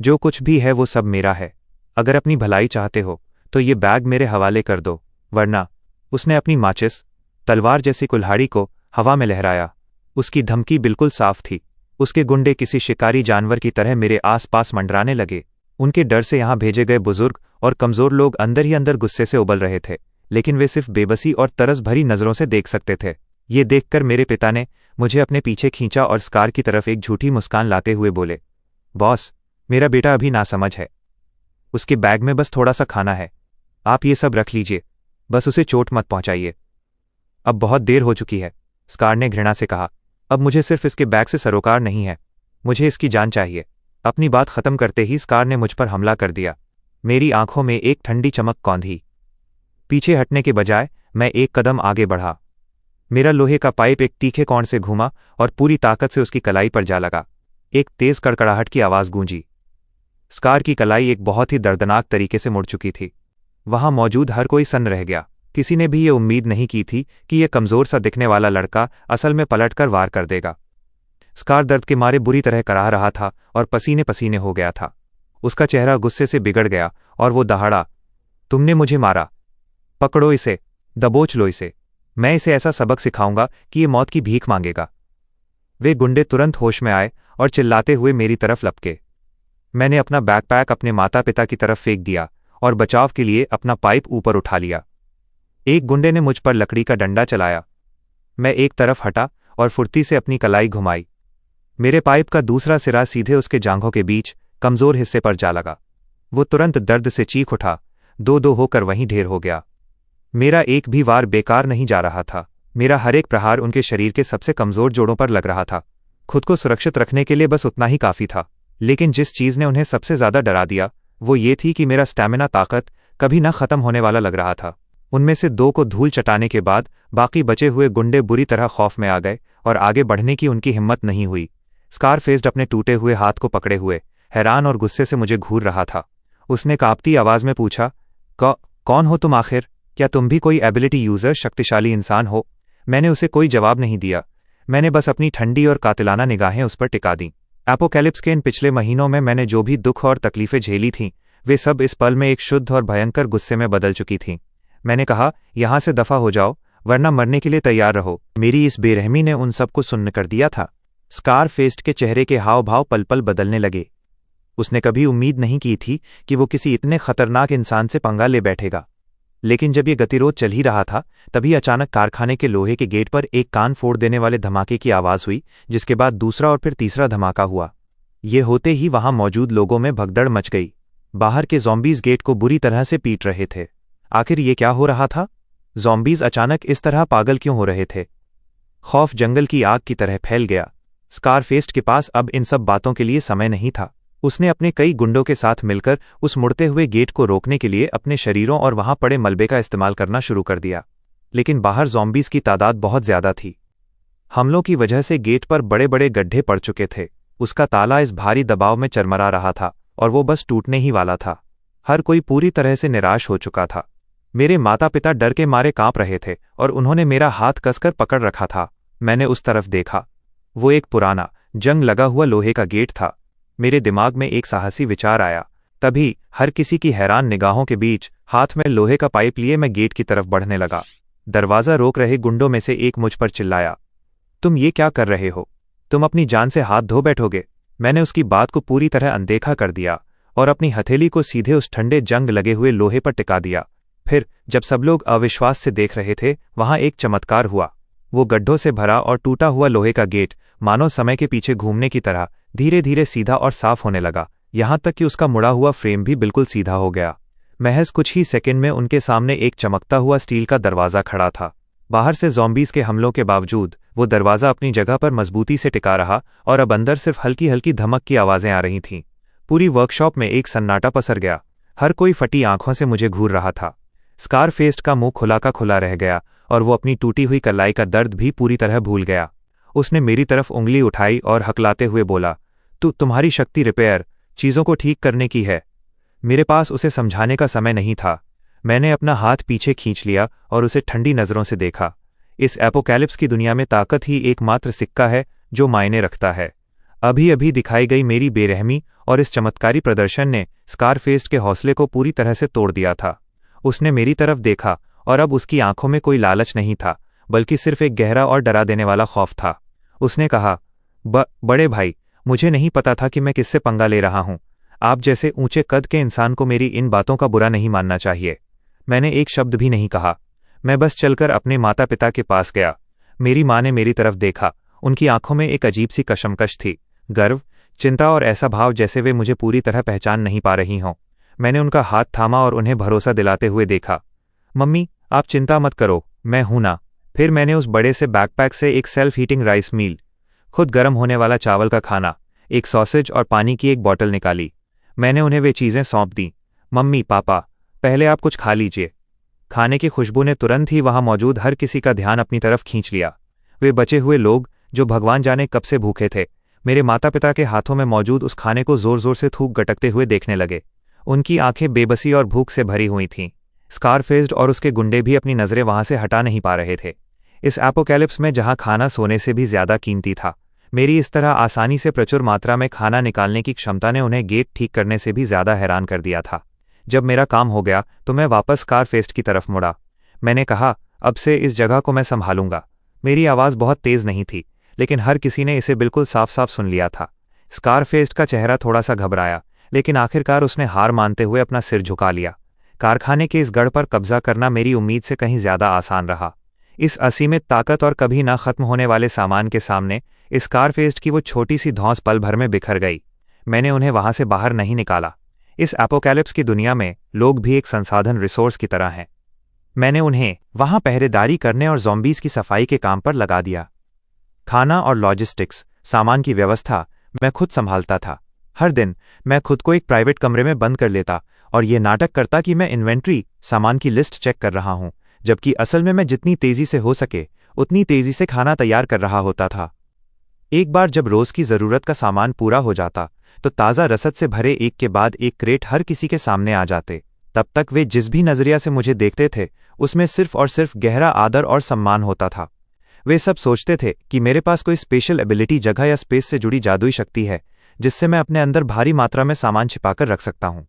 जो कुछ भी है वो सब मेरा है। अगर अपनी भलाई चाहते हो तो ये बैग मेरे हवाले कर दो, वरना। उसने अपनी माचिस, तलवार जैसी कुल्हाड़ी को हवा में लहराया। उसकी धमकी बिल्कुल साफ थी। उसके गुंडे किसी शिकारी जानवर की तरह मेरे आसपास मंडराने लगे। उनके डर से यहाँ भेजे गए बुजुर्ग और कमजोर लोग अंदर ही अंदर गुस्से से उबल रहे थे, लेकिन वे सिर्फ बेबसी और तरस भरी नज़रों से देख सकते थे। ये देखकर मेरे पिता ने मुझे अपने पीछे खींचा और स्कार की तरफ एक झूठी मुस्कान लाते हुए बोले, बॉस, मेरा बेटा अभी नासमझ है। उसके बैग में बस थोड़ा सा खाना है। आप ये सब रख लीजिए, बस उसे चोट मत पहुंचाइए। अब बहुत देर हो चुकी है, स्कार ने घृणा से कहा। अब मुझे सिर्फ इसके बैग से सरोकार नहीं है, मुझे इसकी जान चाहिए। अपनी बात खत्म करते ही स्कार ने मुझ पर हमला कर दिया। मेरी आंखों में एक ठंडी चमक कौंधी। पीछे हटने के बजाय मैं एक कदम आगे बढ़ा। मेरा लोहे का पाइप एक तीखे कोण से घूमा और पूरी ताकत से उसकी कलाई पर जा लगा। एक तेज कड़कड़ाहट की आवाज गूंजी। स्कार की कलाई एक बहुत ही दर्दनाक तरीके से मुड़ चुकी थी। वहां मौजूद हर कोई सन्न रह गया। किसी ने भी ये उम्मीद नहीं की थी कि यह कमजोर सा दिखने वाला लड़का असल में पलटकर वार कर देगा। स्कार दर्द के मारे बुरी तरह कराह रहा था और पसीने पसीने हो गया था। उसका चेहरा गुस्से से बिगड़ गया और वो दहाड़ा, तुमने मुझे मारा, पकड़ो इसे, दबोच लो इसे, मैं इसे ऐसा सबक सिखाऊंगा कि ये मौत की भीख मांगेगा। वे गुंडे तुरंत होश में आए और चिल्लाते हुए मेरी तरफ लपके। मैंने अपना बैकपैक अपने माता पिता की तरफ फेंक दिया और बचाव के लिए अपना पाइप ऊपर उठा लिया। एक गुंडे ने मुझ पर लकड़ी का डंडा चलाया। मैं एक तरफ हटा और फुर्ती से अपनी कलाई घुमाई। मेरे पाइप का दूसरा सिरा सीधे उसके जांघों के बीच कमजोर हिस्से पर जा लगा। वो तुरंत दर्द से चीख उठा, दो दो होकर वहीं ढेर हो गया। मेरा एक भी वार बेकार नहीं जा रहा था। मेरा हर एक प्रहार उनके शरीर के सबसे कमजोर जोड़ों पर लग रहा था। खुद को सुरक्षित रखने के लिए बस उतना ही काफी था। लेकिन जिस चीज ने उन्हें सबसे ज्यादा डरा दिया वो ये थी कि मेरा स्टैमिना ताकत कभी न खत्म होने वाला लग रहा था। उनमें से दो को धूल चटाने के बाद बाकी बचे हुए गुंडे बुरी तरह खौफ में आ गए और आगे बढ़ने की उनकी हिम्मत नहीं हुई। स्कारफेस्ड अपने टूटे हुए हाथ को पकड़े हुए हैरान और गुस्से से मुझे घूर रहा था। उसने कांपती आवाज में पूछा, कौन हो तुम आखिर? क्या तुम भी कोई एबिलिटी यूजर, शक्तिशाली इंसान हो? मैंने उसे कोई जवाब नहीं दिया। मैंने बस अपनी ठंडी और कातिलाना निगाहें उस पर टिका दीं। एपोकैलिप्स के इन पिछले महीनों में मैंने जो भी दुख और तकलीफें झेली थीं वे सब इस पल में एक शुद्ध और भयंकर गुस्से में बदल चुकी थीं। मैंने कहा, यहां से दफा हो जाओ वरना मरने के लिए तैयार रहो। मेरी इस बेरहमी ने उन सबको सुन्न कर दिया था। स्कारफेस्ट के चेहरे के हाव भाव पल पल बदलने लगे। उसने कभी उम्मीद नहीं की थी कि वो किसी इतने खतरनाक इंसान से पंगा ले बैठेगा। लेकिन जब ये गतिरोध चल ही रहा था तभी अचानक कारखाने के लोहे के गेट पर एक कान फोड़ देने वाले धमाके की आवाज हुई, जिसके बाद दूसरा और फिर तीसरा धमाका हुआ। ये होते ही वहां मौजूद लोगों में भगदड़ मच गई। बाहर के ज़ॉम्बीज गेट को बुरी तरह से पीट रहे थे। आखिर ये क्या हो रहा था? ज़ॉम्बीज अचानक इस तरह पागल क्यों हो रहे थे? खौफ जंगल की आग की तरह फैल गया। स्कारफेस्ट के पास अब इन सब बातों के लिए समय नहीं था। उसने अपने कई गुंडों के साथ मिलकर उस मुड़ते हुए गेट को रोकने के लिए अपने शरीरों और वहां पड़े मलबे का इस्तेमाल करना शुरू कर दिया। लेकिन बाहर ज़ॉम्बीज की तादाद बहुत ज्यादा थी। हमलों की वजह से गेट पर बड़े बड़े गड्ढे पड़ चुके थे। उसका ताला इस भारी दबाव में चरमरा रहा था और वो बस टूटने ही वाला था। हर कोई पूरी तरह से निराश हो चुका था। मेरे माता पिता डर के मारे कांप रहे थे और उन्होंने मेरा हाथ कसकर पकड़ रखा था। मैंने उस तरफ देखा। वो एक पुराना जंग लगा हुआ लोहे का गेट था। मेरे दिमाग में एक साहसी विचार आया। तभी हर किसी की हैरान निगाहों के बीच हाथ में लोहे का पाइप लिए मैं गेट की तरफ बढ़ने लगा। दरवाजा रोक रहे गुंडों में से एक मुझ पर चिल्लाया, तुम ये क्या कर रहे हो? तुम अपनी जान से हाथ धो बैठोगे? मैंने उसकी बात को पूरी तरह अनदेखा कर दिया और अपनी हथेली को सीधे उस ठंडे जंग लगे हुए लोहे पर टिका दिया। फिर जब सब लोग अविश्वास से देख रहे थे वहां एक चमत्कार हुआ। वो गड्ढों से भरा और टूटा हुआ लोहे का गेट मानो समय के पीछे घूमने की तरह धीरे धीरे सीधा और साफ होने लगा, यहां तक कि उसका मुड़ा हुआ फ्रेम भी बिल्कुल सीधा हो गया। महज कुछ ही सेकंड में उनके सामने एक चमकता हुआ स्टील का दरवाजा खड़ा था। बाहर से ज़ॉम्बीज के हमलों के बावजूद वो दरवाजा अपनी जगह पर मजबूती से टिका रहा और अब अंदर सिर्फ हल्की हल्की धमक की आवाजें आ रही थीं। पूरी वर्कशॉप में एक सन्नाटा पसर गया। हर कोई फटी आंखों से मुझे घूर रहा था। स्कारफेस्ट का मुंह खुला का खुला रह गया और वो अपनी टूटी हुई कलाई का दर्द भी पूरी तरह भूल गया। उसने मेरी तरफ उंगली उठाई और हकलाते हुए बोला, तुम्हारी शक्ति रिपेयर चीजों को ठीक करने की है। मेरे पास उसे समझाने का समय नहीं था। मैंने अपना हाथ पीछे खींच लिया और उसे ठंडी नजरों से देखा। इस एपोकैलिप्स की दुनिया में ताकत ही एकमात्र सिक्का है जो मायने रखता है। अभी अभी दिखाई गई मेरी बेरहमी और इस चमत्कारी प्रदर्शन ने स्कारफेस्ट के हौसले को पूरी तरह से तोड़ दिया था। उसने मेरी तरफ देखा और अब उसकी आंखों में कोई लालच नहीं था, बल्कि सिर्फ एक गहरा और डरा देने वाला खौफ था। उसने कहा, बड़े भाई, मुझे नहीं पता था कि मैं किससे पंगा ले रहा हूं। आप जैसे ऊंचे कद के इंसान को मेरी इन बातों का बुरा नहीं मानना चाहिए। मैंने एक शब्द भी नहीं कहा। मैं बस चलकर अपने माता पिता के पास गया। मेरी माँ ने मेरी तरफ देखा। उनकी आंखों में एक अजीब सी कशमकश थी, गर्व, चिंता और ऐसा भाव जैसे वे मुझे पूरी तरह पहचान नहीं पा रही हों। मैंने उनका हाथ थामा और उन्हें भरोसा दिलाते हुए देखा। मम्मी, आप चिंता मत करो, मैं हूं ना। फिर मैंने उस बड़े से बैकपैक से एक सेल्फ हीटिंग राइस मील खुद गर्म होने वाला चावल का खाना, एक सॉसेज और पानी की एक बॉटल निकाली। मैंने उन्हें वे चीज़ें सौंप दीं। मम्मी, पापा, पहले आप कुछ खा लीजिए। खाने की खुशबू ने तुरंत ही वहां मौजूद हर किसी का ध्यान अपनी तरफ खींच लिया। वे बचे हुए लोग, जो भगवान जाने कब से भूखे थे, मेरे माता पिता के हाथों में मौजूद उस खाने को जोर जोर से थूक गटकते हुए देखने लगे। उनकी आंखें बेबसी और भूख से भरी हुई थीं। स्कारफेस्ड और उसके गुंडे भी अपनी नज़रें वहां से हटा नहीं पा रहे थे। इस एपोकैलिप्स में जहां खाना सोने से भी ज्यादा कीमती था, मेरी इस तरह आसानी से प्रचुर मात्रा में खाना निकालने की क्षमता ने उन्हें गेट ठीक करने से भी ज्यादा हैरान कर दिया था। जब मेरा काम हो गया तो मैं वापस स्कारफेस्ट की तरफ मुड़ा। मैंने कहा, अब से इस जगह को मैं संभालूंगा। मेरी आवाज़ बहुत तेज नहीं थी, लेकिन हर किसी ने इसे बिल्कुल साफ साफ सुन लिया था। स्कारफेस्ट का चेहरा थोड़ा सा घबराया, लेकिन आखिरकार उसने हार मानते हुए अपना सिर झुका लिया। कारखाने के इस गढ़ पर कब्जा करना मेरी उम्मीद से कहीं ज्यादा आसान रहा। इस असीमित ताकत और कभी ना खत्म होने वाले सामान के सामने स्कारफेस्ट की वो छोटी सी धौंस पल भर में बिखर गई। मैंने उन्हें वहां से बाहर नहीं निकाला। इस एपोकैलिप्स की दुनिया में लोग भी एक संसाधन रिसोर्स की तरह हैं। मैंने उन्हें वहां पहरेदारी करने और ज़ॉम्बीज़ की सफाई के काम पर लगा दिया। खाना और लॉजिस्टिक्स, सामान की व्यवस्था मैं खुद संभालता था। हर दिन मैं खुद को एक प्राइवेट कमरे में बंद कर लेता और ये नाटक करता कि मैं इन्वेंट्री, सामान की लिस्ट चेक कर रहा हूं, जबकि असल में मैं जितनी तेजी से हो सके उतनी तेजी से खाना तैयार कर रहा होता था। एक बार जब रोज की जरूरत का सामान पूरा हो जाता तो ताज़ा रसद से भरे एक के बाद एक क्रेट हर किसी के सामने आ जाते। तब तक वे जिस भी नजरिया से मुझे देखते थे उसमें सिर्फ और सिर्फ गहरा आदर और सम्मान होता था। वे सब सोचते थे कि मेरे पास कोई स्पेशल एबिलिटी, जगह या स्पेस से जुड़ी जादुई शक्ति है जिससे मैं अपने अंदर भारी मात्रा में सामान छिपाकर रख सकता हूं।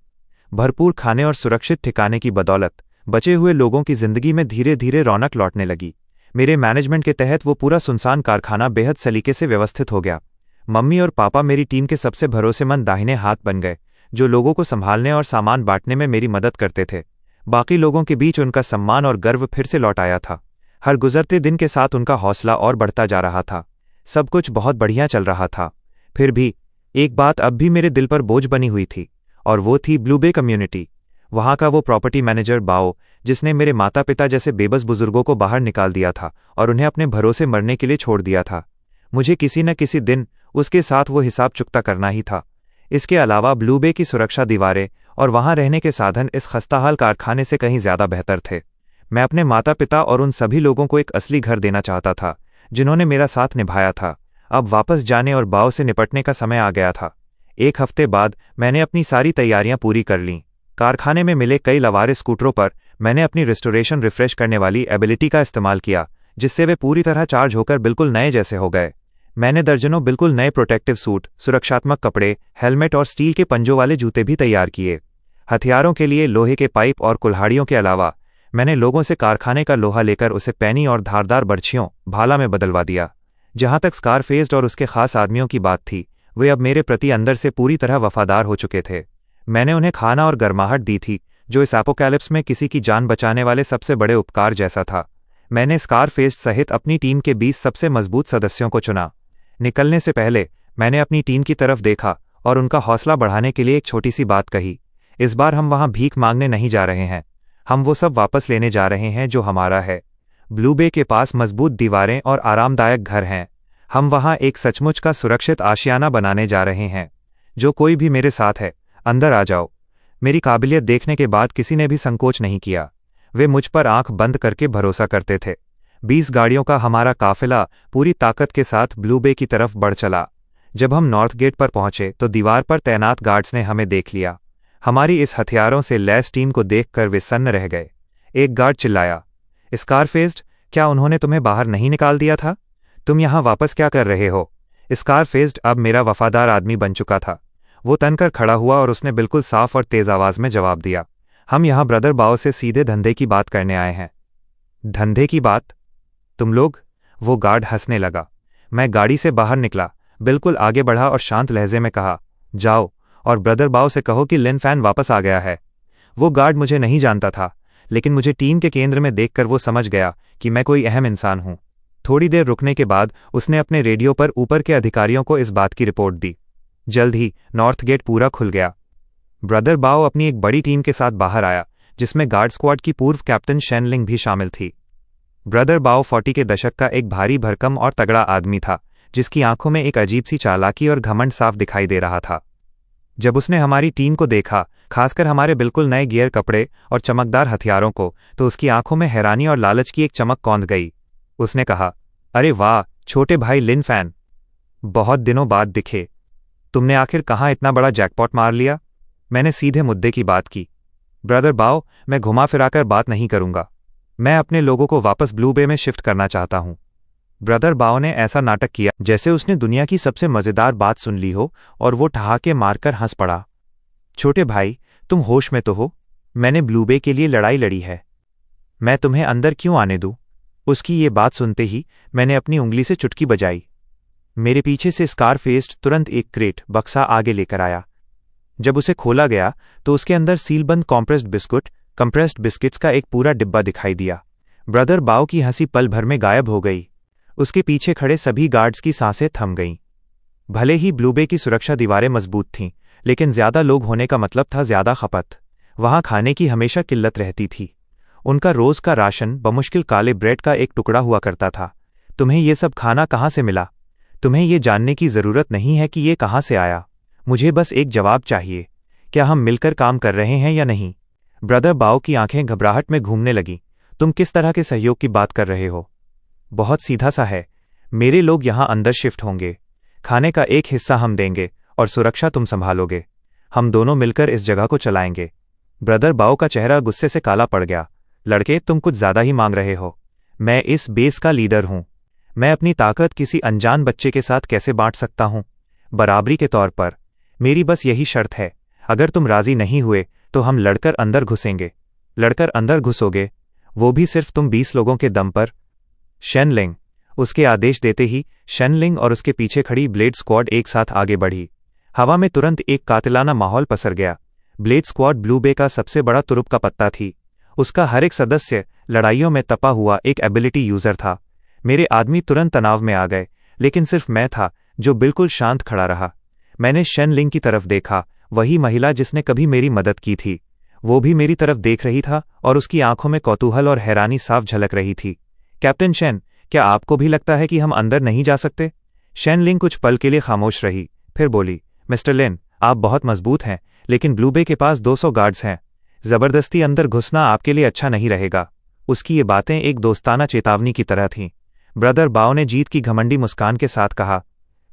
भरपूर खाने और सुरक्षित ठिकाने की बदौलत बचे हुए लोगों की जिंदगी में धीरे धीरे रौनक लौटने लगी। मेरे मैनेजमेंट के तहत वो पूरा सुनसान कारखाना बेहद सलीके से व्यवस्थित हो गया। मम्मी और पापा मेरी टीम के सबसे भरोसेमंद दाहिने हाथ बन गए, जो लोगों को संभालने और सामान बांटने में मेरी मदद करते थे। बाकी लोगों के बीच उनका सम्मान और गर्व फिर से लौट आया था। हर गुजरते दिन के साथ उनका हौसला और बढ़ता जा रहा था। सब कुछ बहुत बढ़िया चल रहा था। फिर भी एक बात अब भी मेरे दिल पर बोझ बनी हुई थी, और वो थी ब्लू बे कम्युनिटी। वहां का वो प्रॉपर्टी मैनेजर बाओ, जिसने मेरे माता पिता जैसे बेबस बुजुर्गों को बाहर निकाल दिया था और उन्हें अपने भरोसे मरने के लिए छोड़ दिया था। मुझे किसी न किसी दिन उसके साथ वो हिसाब चुकता करना ही था। इसके अलावा ब्लू बे की सुरक्षा दीवारें और वहां रहने के साधन इस खस्ताहाल कारखाने से कहीं ज्यादा बेहतर थे। मैं अपने माता पिता और उन सभी लोगों को एक असली घर देना चाहता था जिन्होंने मेरा साथ निभाया था। अब वापस जाने और बाओ से निपटने का समय आ गया था। एक हफ्ते बाद मैंने अपनी सारी तैयारियां पूरी कर लीं। कारखाने में मिले कई लवारे स्कूटरों पर मैंने अपनी रिस्टोरेशन रिफ्रेश करने वाली एबिलिटी का इस्तेमाल किया, जिससे वे पूरी तरह चार्ज होकर बिल्कुल नए जैसे हो गए। मैंने दर्जनों बिल्कुल नए प्रोटेक्टिव सूट, सुरक्षात्मक कपड़े, हेलमेट और स्टील के पंजों वाले जूते भी तैयार किए। हथियारों के लिए लोहे के पाइप और कुल्हाड़ियों के अलावा मैंने लोगों से कारखाने का लोहा लेकर उसे पैनी और धारदार बर्छियों, भाला में बदलवा दिया। जहां तक स्कारफेस्ड और उसके खास आदमियों की बात थी, वे अब मेरे प्रति अंदर से पूरी तरह वफादार हो चुके थे। मैंने उन्हें खाना और गर्माहट दी थी, जो इस एपोकैलिप्स में किसी की जान बचाने वाले सबसे बड़े उपकार जैसा था। मैंने स्कारफेस्ड सहित अपनी टीम के 20 सबसे मजबूत सदस्यों को चुना। निकलने से पहले मैंने अपनी टीम की तरफ देखा और उनका हौसला बढ़ाने के लिए एक छोटी सी बात कही। इस बार हम वहां भीख मांगने नहीं जा रहे हैं, हम वो सब वापस लेने जा रहे हैं जो हमारा है। ब्लू बे के पास मजबूत दीवारें और आरामदायक घर हैं। हम वहां एक सचमुच का सुरक्षित आशियाना बनाने जा रहे हैं। जो कोई भी मेरे साथ है, अंदर आ जाओ। मेरी काबिलियत देखने के बाद किसी ने भी संकोच नहीं किया। वे मुझ पर आंख बंद करके भरोसा करते थे। 20 गाड़ियों का हमारा काफिला पूरी ताकत के साथ ब्लू बे की तरफ बढ़ चला। जब हम नॉर्थ गेट पर पहुंचे तो दीवार पर तैनात गार्ड्स ने हमें देख लिया। हमारी इस हथियारों से लैस टीम को देखकर वे सन्न रह गए। एक गार्ड चिल्लाया, स्कारफेस्ड, क्या उन्होंने तुम्हें बाहर नहीं निकाल दिया था? तुम यहां वापस क्या कर रहे हो? स्कारफेस्ड अब मेरा वफादार आदमी बन चुका था। वो तनकर खड़ा हुआ और उसने बिल्कुल साफ और तेज आवाज में जवाब दिया, हम यहां ब्रदर बाओ से सीधे धंधे की बात करने आए हैं। धंधे की बात? तुम लोग? वो गार्ड हंसने लगा। मैं गाड़ी से बाहर निकला, बिल्कुल आगे बढ़ा और शांत लहजे में कहा, जाओ और ब्रदर बाओ से कहो कि लिन फैन वापस आ गया है। वो गार्ड मुझे नहीं जानता था, लेकिन मुझे टीम के केंद्र में देखकर वो समझ गया कि मैं कोई अहम इंसान हूं। थोड़ी देर रुकने के बाद उसने अपने रेडियो पर ऊपर के अधिकारियों को इस बात की रिपोर्ट दी। जल्द ही नॉर्थ गेट पूरा खुल गया। ब्रदर बाओ अपनी एक बड़ी टीम के साथ बाहर आया, जिसमें गार्ड स्क्वाड की पूर्व कैप्टन शेनलिंग भी शामिल थी। ब्रदर बाओ 40 के दशक का एक भारी भरकम और तगड़ा आदमी था, जिसकी आंखों में एक अजीब सी चालाकी और घमंड साफ दिखाई दे रहा था। जब उसने हमारी टीम को देखा, खासकर हमारे बिल्कुल नए गियर कपड़े और चमकदार हथियारों को, तो उसकी आंखों में हैरानी और लालच की एक चमक कौंध गई। उसने कहा, अरे वाह छोटे भाई लिन फैन, बहुत दिनों बाद दिखे। तुमने आखिर कहाँ इतना बड़ा जैकपॉट मार लिया? मैंने सीधे मुद्दे की बात की। ब्रदर बाओ, मैं घुमा फिराकर बात नहीं करूंगा। मैं अपने लोगों को वापस ब्लू बे में शिफ्ट करना चाहता हूं। ब्रदर बाओ ने ऐसा नाटक किया जैसे उसने दुनिया की सबसे मजेदार बात सुन ली हो, और वो ठहाके मारकर हंस पड़ा। छोटे भाई, तुम होश में तो हो? मैंने ब्लू बे के लिए लड़ाई लड़ी है। मैं तुम्हें अंदर क्यों आने दूं? उसकी ये बात सुनते ही मैंने अपनी उंगली से चुटकी बजाई। मेरे पीछे से स्कारफेस्ड तुरंत एक क्रेट बक्सा आगे लेकर आया। जब उसे खोला गया तो उसके अंदर सीलबंद कंप्रेस्ड बिस्किट्स का एक पूरा डिब्बा दिखाई दिया। ब्रदर बाओ की हंसी पल भर में गायब हो गई। उसके पीछे खड़े सभी गार्ड्स की सांसें थम गईं। भले ही ब्लू बे की सुरक्षा दीवारें मजबूत थीं, लेकिन ज्यादा लोग होने का मतलब था ज्यादा खपत। वहां खाने की हमेशा किल्लत रहती थी। उनका रोज का राशन बमुश्किल काले ब्रेड का एक टुकड़ा हुआ करता था। तुम्हें ये सब खाना कहाँ से मिला? तुम्हें ये जानने की जरूरत नहीं है कि ये कहाँ से आया। मुझे बस एक जवाब चाहिए, क्या हम मिलकर काम कर रहे हैं या नहीं? ब्रदर बाओ की आंखें घबराहट में घूमने लगीं। तुम किस तरह के सहयोग की बात कर रहे हो? बहुत सीधा सा है, मेरे लोग यहां अंदर शिफ्ट होंगे। खाने का एक हिस्सा हम देंगे और सुरक्षा तुम संभालोगे। हम दोनों मिलकर इस जगह को चलाएंगे। ब्रदर बाओ का चेहरा गुस्से से काला पड़ गया। लड़के, तुम कुछ ज्यादा ही मांग रहे हो। मैं इस बेस का लीडर हूं। मैं अपनी ताकत किसी अनजान बच्चे के साथ कैसे बांट सकता हूं? बराबरी के तौर पर। मेरी बस यही शर्त है। अगर तुम राजी नहीं हुए तो हम लड़कर अंदर घुसेंगे। लड़कर अंदर घुसोगे, वो भी सिर्फ तुम 20 लोगों के दम पर। शेनलिंग। उसके आदेश देते ही शेनलिंग और उसके पीछे खड़ी ब्लेड स्क्वाड एक साथ आगे बढ़ी। हवा में तुरंत एक कातिलाना माहौल पसर गया। ब्लेड स्क्वाड ब्लू बे का सबसे बड़ा तुरुप का पत्ता थी। उसका हर एक सदस्य लड़ाइयों में तपा हुआ एक एबिलिटी यूजर था। मेरे आदमी तुरंत तनाव में आ गए, लेकिन सिर्फ मैं था जो बिल्कुल शांत खड़ा रहा। मैंने शेनलिंग की तरफ देखा, वही महिला जिसने कभी मेरी मदद की थी। वो भी मेरी तरफ देख रही था और उसकी आंखों में कौतूहल और हैरानी साफ झलक रही थी। कैप्टन शेन, क्या आपको भी लगता है कि हम अंदर नहीं जा सकते? शेनलिंग कुछ पल के लिए खामोश रही, फिर बोली, मिस्टर लिन, आप बहुत मजबूत हैं, लेकिन ब्लू बे के पास 200 गार्ड्स हैं। जबरदस्ती अंदर घुसना आपके लिए अच्छा नहीं रहेगा। उसकी ये बातें एक दोस्ताना चेतावनी की तरह थीं। ब्रदर बाओ ने जीत की घमंडी मुस्कान के साथ कहा,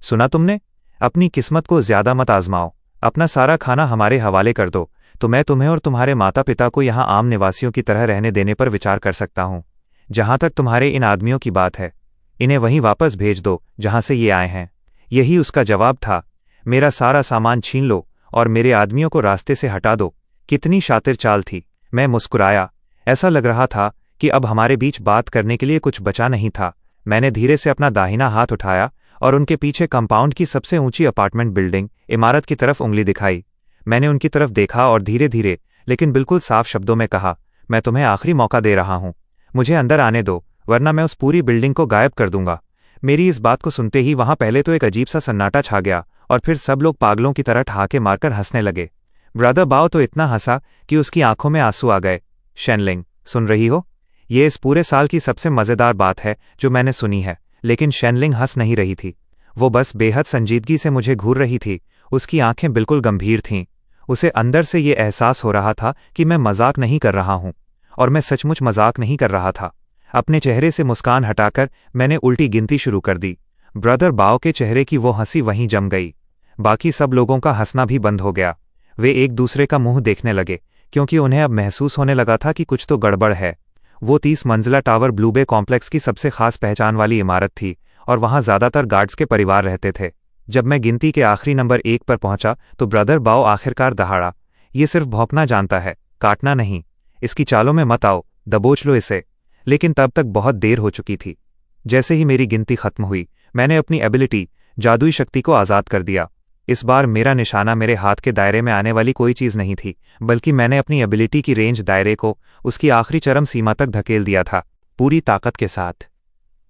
सुना तुमने? अपनी किस्मत को ज्यादा मत आजमाओ। अपना सारा खाना हमारे हवाले कर दो, तो मैं तुम्हें और तुम्हारे माता पिता को यहां आम निवासियों की तरह रहने देने पर विचार कर सकता हूं। जहां तक तुम्हारे इन आदमियों की बात है, इन्हें वहीं वापस भेज दो जहां से ये आए हैं। यही उसका जवाब था। मेरा सारा सामान छीन लो और मेरे आदमियों को रास्ते से हटा दो। कितनी शातिर चाल थी। मैं मुस्कुराया। ऐसा लग रहा था कि अब हमारे बीच बात करने के लिए कुछ बचा नहीं था। मैंने धीरे से अपना दाहिना हाथ उठाया और उनके पीछे कंपाउंड की सबसे ऊंची अपार्टमेंट बिल्डिंग इमारत की तरफ उंगली दिखाई। मैंने उनकी तरफ देखा और धीरे धीरे लेकिन बिल्कुल साफ शब्दों में कहा, मैं तुम्हें आखिरी मौका दे रहा हूं। मुझे अंदर आने दो, वरना मैं उस पूरी बिल्डिंग को गायब कर दूंगा। मेरी इस बात को सुनते ही वहां पहले तो एक अजीब सा सन्नाटा छा गया और फिर सब लोग पागलों की तरह ठहाके मारकर हंसने लगे। ब्रदर बाओ तो इतना हंसा कि उसकी आंखों में आंसू आ गए। शेनलिंग, सुन रही हो? ये इस पूरे साल की सबसे मजेदार बात है जो मैंने सुनी है। लेकिन शेनलिंग हंस नहीं रही थी। वो बस बेहद संजीदगी से मुझे घूर रही थी। उसकी आंखें बिल्कुल गंभीर थीं। उसे अंदर से ये एहसास हो रहा था कि मैं मजाक नहीं कर रहा हूं, और मैं सचमुच मजाक नहीं कर रहा था। अपने चेहरे से मुस्कान हटाकर मैंने उल्टी गिनती शुरू कर दी। ब्रदर बाओ के चेहरे की वो हंसी वहीं जम गई। बाकी सब लोगों का हंसना भी बंद हो गया। वे एक दूसरे का मुंह देखने लगे, क्योंकि उन्हें अब महसूस होने लगा था कि कुछ तो गड़बड़ है। वो 30 मंजिला टावर ब्लू बे कॉम्प्लेक्स की सबसे खास पहचान वाली इमारत थी, और वहां ज्यादातर गार्ड्स के परिवार रहते थे। जब मैं गिनती के आखिरी नंबर 1 पर पहुंचा तो ब्रदर बाओ आखिरकार दहाड़ा, ये सिर्फ भौंकना जानता है, काटना नहीं। इसकी चालों में मत आओ, दबोच लो इसे। लेकिन तब तक बहुत देर हो चुकी थी। जैसे ही मेरी गिनती खत्म हुई, मैंने अपनी एबिलिटी जादुई शक्ति को आजाद कर दिया। इस बार मेरा निशाना मेरे हाथ के दायरे में आने वाली कोई चीज नहीं थी, बल्कि मैंने अपनी एबिलिटी की रेंज दायरे को उसकी आखिरी चरम सीमा तक धकेल दिया था, पूरी ताकत के साथ।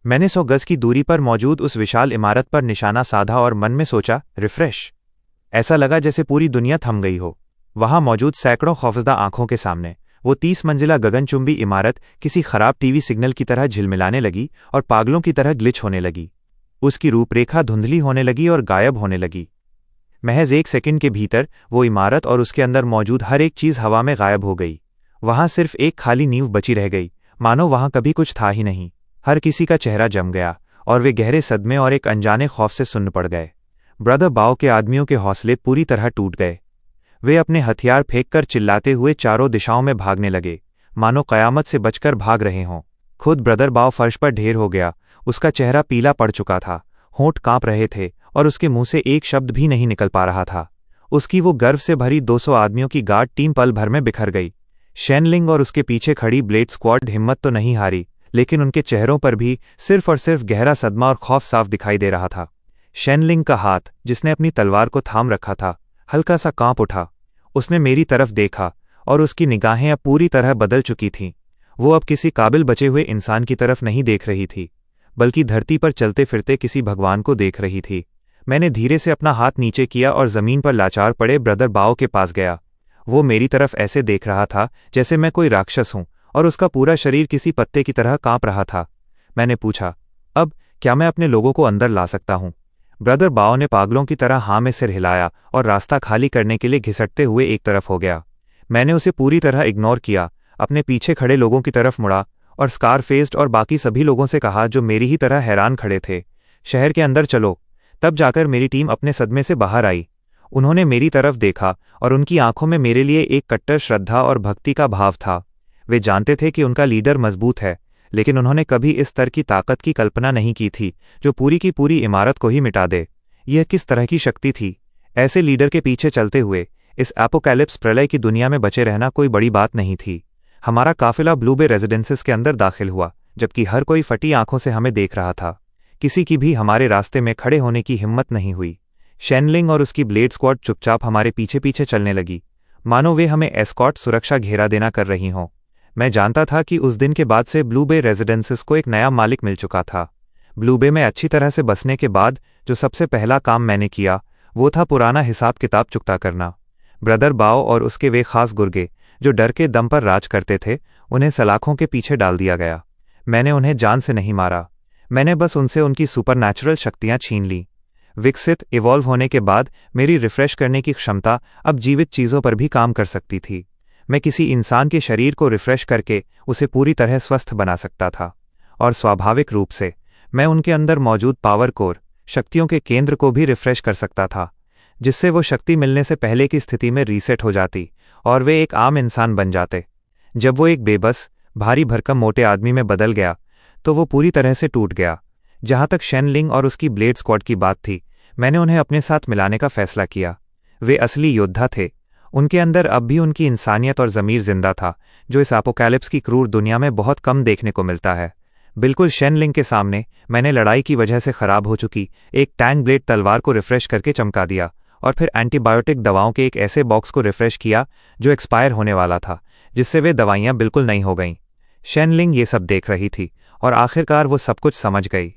मैंने 100 गज की दूरी पर मौजूद उस विशाल इमारत पर निशाना साधा और मन में सोचा, रिफ्रेश। ऐसा लगा जैसे पूरी दुनिया थम गई हो। वहां मौजूद सैकड़ों खौफजदा आंखों के सामने वो 30 मंजिला गगनचुंबी इमारत किसी खराब टीवी सिग्नल की तरह झिलमिलाने लगी और पागलों की तरह ग्लिच होने लगी। उसकी रूपरेखा धुंधली होने लगी और गायब होने लगी। महज 1 सेकंड के भीतर वो इमारत और उसके अंदर मौजूद हर एक चीज़ हवा में गायब हो गई। वहां सिर्फ एक खाली नींव बची रह गई, मानो वहां कभी कुछ था ही नहीं। हर किसी का चेहरा जम गया और वे गहरे सदमे और एक अनजाने खौफ से सुन्न पड़ गए। ब्रदर बाओ के आदमियों के हौसले पूरी तरह टूट गए। वे अपने हथियार फेंककर चिल्लाते हुए चारों दिशाओं में भागने लगे, मानो कयामत से बचकर भाग रहे हों। खुद ब्रदर बाओ फर्श पर ढेर हो गया। उसका चेहरा पीला पड़ चुका था, होंठ कांप रहे थे और उसके मुंह से एक शब्द भी नहीं निकल पा रहा था। उसकी वो गर्व से भरी 200 आदमियों की गार्ड टीम पल भर में बिखर गई। शेनलिंग और उसके पीछे खड़ी ब्लेड स्क्वाड हिम्मत तो नहीं हारी, लेकिन उनके चेहरों पर भी सिर्फ और सिर्फ गहरा सदमा और खौफ साफ दिखाई दे रहा था। शेनलिंग का हाथ, जिसने अपनी तलवार को थाम रखा था, हल्का सा कांप उठा। उसने मेरी तरफ देखा और उसकी निगाहें अब पूरी तरह बदल चुकी थीं। वो अब किसी काबिल बचे हुए इंसान की तरफ नहीं देख रही थी, बल्कि धरती पर चलते फिरते किसी भगवान को देख रही थी। मैंने धीरे से अपना हाथ नीचे किया और जमीन पर लाचार पड़े ब्रदर बाओ के पास गया। वो मेरी तरफ ऐसे देख रहा था जैसे मैं कोई राक्षस हूं और उसका पूरा शरीर किसी पत्ते की तरह कांप रहा था। मैंने पूछा, अब क्या मैं अपने लोगों को अंदर ला सकता हूं? ब्रदर बाओ ने पागलों की तरह हाँ में सिर हिलाया और रास्ता खाली करने के लिए घिसटते हुए एक तरफ हो गया। मैंने उसे पूरी तरह इग्नोर किया, अपने पीछे खड़े लोगों की तरफ मुड़ा और स्कारफेस्ड और बाकी सभी लोगों से कहा जो मेरी ही तरह हैरान खड़े थे, शहर के अंदर चलो। तब जाकर मेरी टीम अपने सदमे से बाहर आई। उन्होंने मेरी तरफ देखा और उनकी आंखों में मेरे लिए एक कट्टर श्रद्धा और भक्ति का भाव था। वे जानते थे कि उनका लीडर मजबूत है, लेकिन उन्होंने कभी इस स्तर की ताकत की कल्पना नहीं की थी जो पूरी की पूरी इमारत को ही मिटा दे। यह किस तरह की शक्ति थी? ऐसे लीडर के पीछे चलते हुए इस एपोकैलिप्स प्रलय की दुनिया में बचे रहना कोई बड़ी बात नहीं थी। हमारा काफिला ब्लू बे रेजिडेंसेस के अंदर दाखिल हुआ, जबकि हर कोई फटी आंखों से हमें देख रहा था। किसी की भी हमारे रास्ते में खड़े होने की हिम्मत नहीं हुई। शेनलिंग और उसकी ब्लेड स्क्वाड चुपचाप हमारे पीछे पीछे चलने लगी, मानो वे हमें एस्कॉर्ट सुरक्षा घेरा देना कर रही हों। मैं जानता था कि उस दिन के बाद से ब्लू बे रेजिडेंसेस को एक नया मालिक मिल चुका था। ब्लू बे में अच्छी तरह से बसने के बाद जो सबसे पहला काम मैंने किया वो था पुराना हिसाब किताब चुकता करना। ब्रदर बाओ और उसके वे खास गुर्गे जो डर के दम पर राज करते थे, उन्हें सलाखों के पीछे डाल दिया गया। मैंने उन्हें जान से नहीं मारा, मैंने बस उनसे उनकी सुपरनैचुरल शक्तियां छीन ली। विकसित इवॉल्व होने के बाद मेरी रिफ्रेश करने की क्षमता अब जीवित चीज़ों पर भी काम कर सकती थी। मैं किसी इंसान के शरीर को रिफ्रेश करके उसे पूरी तरह स्वस्थ बना सकता था, और स्वाभाविक रूप से मैं उनके अंदर मौजूद पावर कोर, शक्तियों के केंद्र को भी रिफ्रेश कर सकता था, जिससे वो शक्ति मिलने से पहले की स्थिति में रीसेट हो जाती और वे एक आम इंसान बन जाते। जब वो एक बेबस, भारी भरकम मोटे आदमी में बदल गया तो वो पूरी तरह से टूट गया। जहां तक शेनलिंग और उसकी ब्लेड स्क्वाड की बात थी, मैंने उन्हें अपने साथ मिलाने का फैसला किया। वे असली योद्धा थे। उनके अंदर अब भी उनकी इंसानियत और ज़मीर जिंदा था, जो इस एपोकैलिप्स की क्रूर दुनिया में बहुत कम देखने को मिलता है। बिल्कुल शेनलिंग के सामने मैंने लड़ाई की वजह से खराब हो चुकी एक टैंग ब्लेड तलवार को रिफ्रेश करके चमका दिया, और फिर एंटीबायोटिक दवाओं के एक ऐसे बॉक्स को रिफ्रेश किया जो एक्सपायर होने वाला था, जिससे वे दवाइयां बिल्कुल नई हो गईं। शेनलिंग ये सब देख रही थी और आखिरकार वो सब कुछ समझ गई।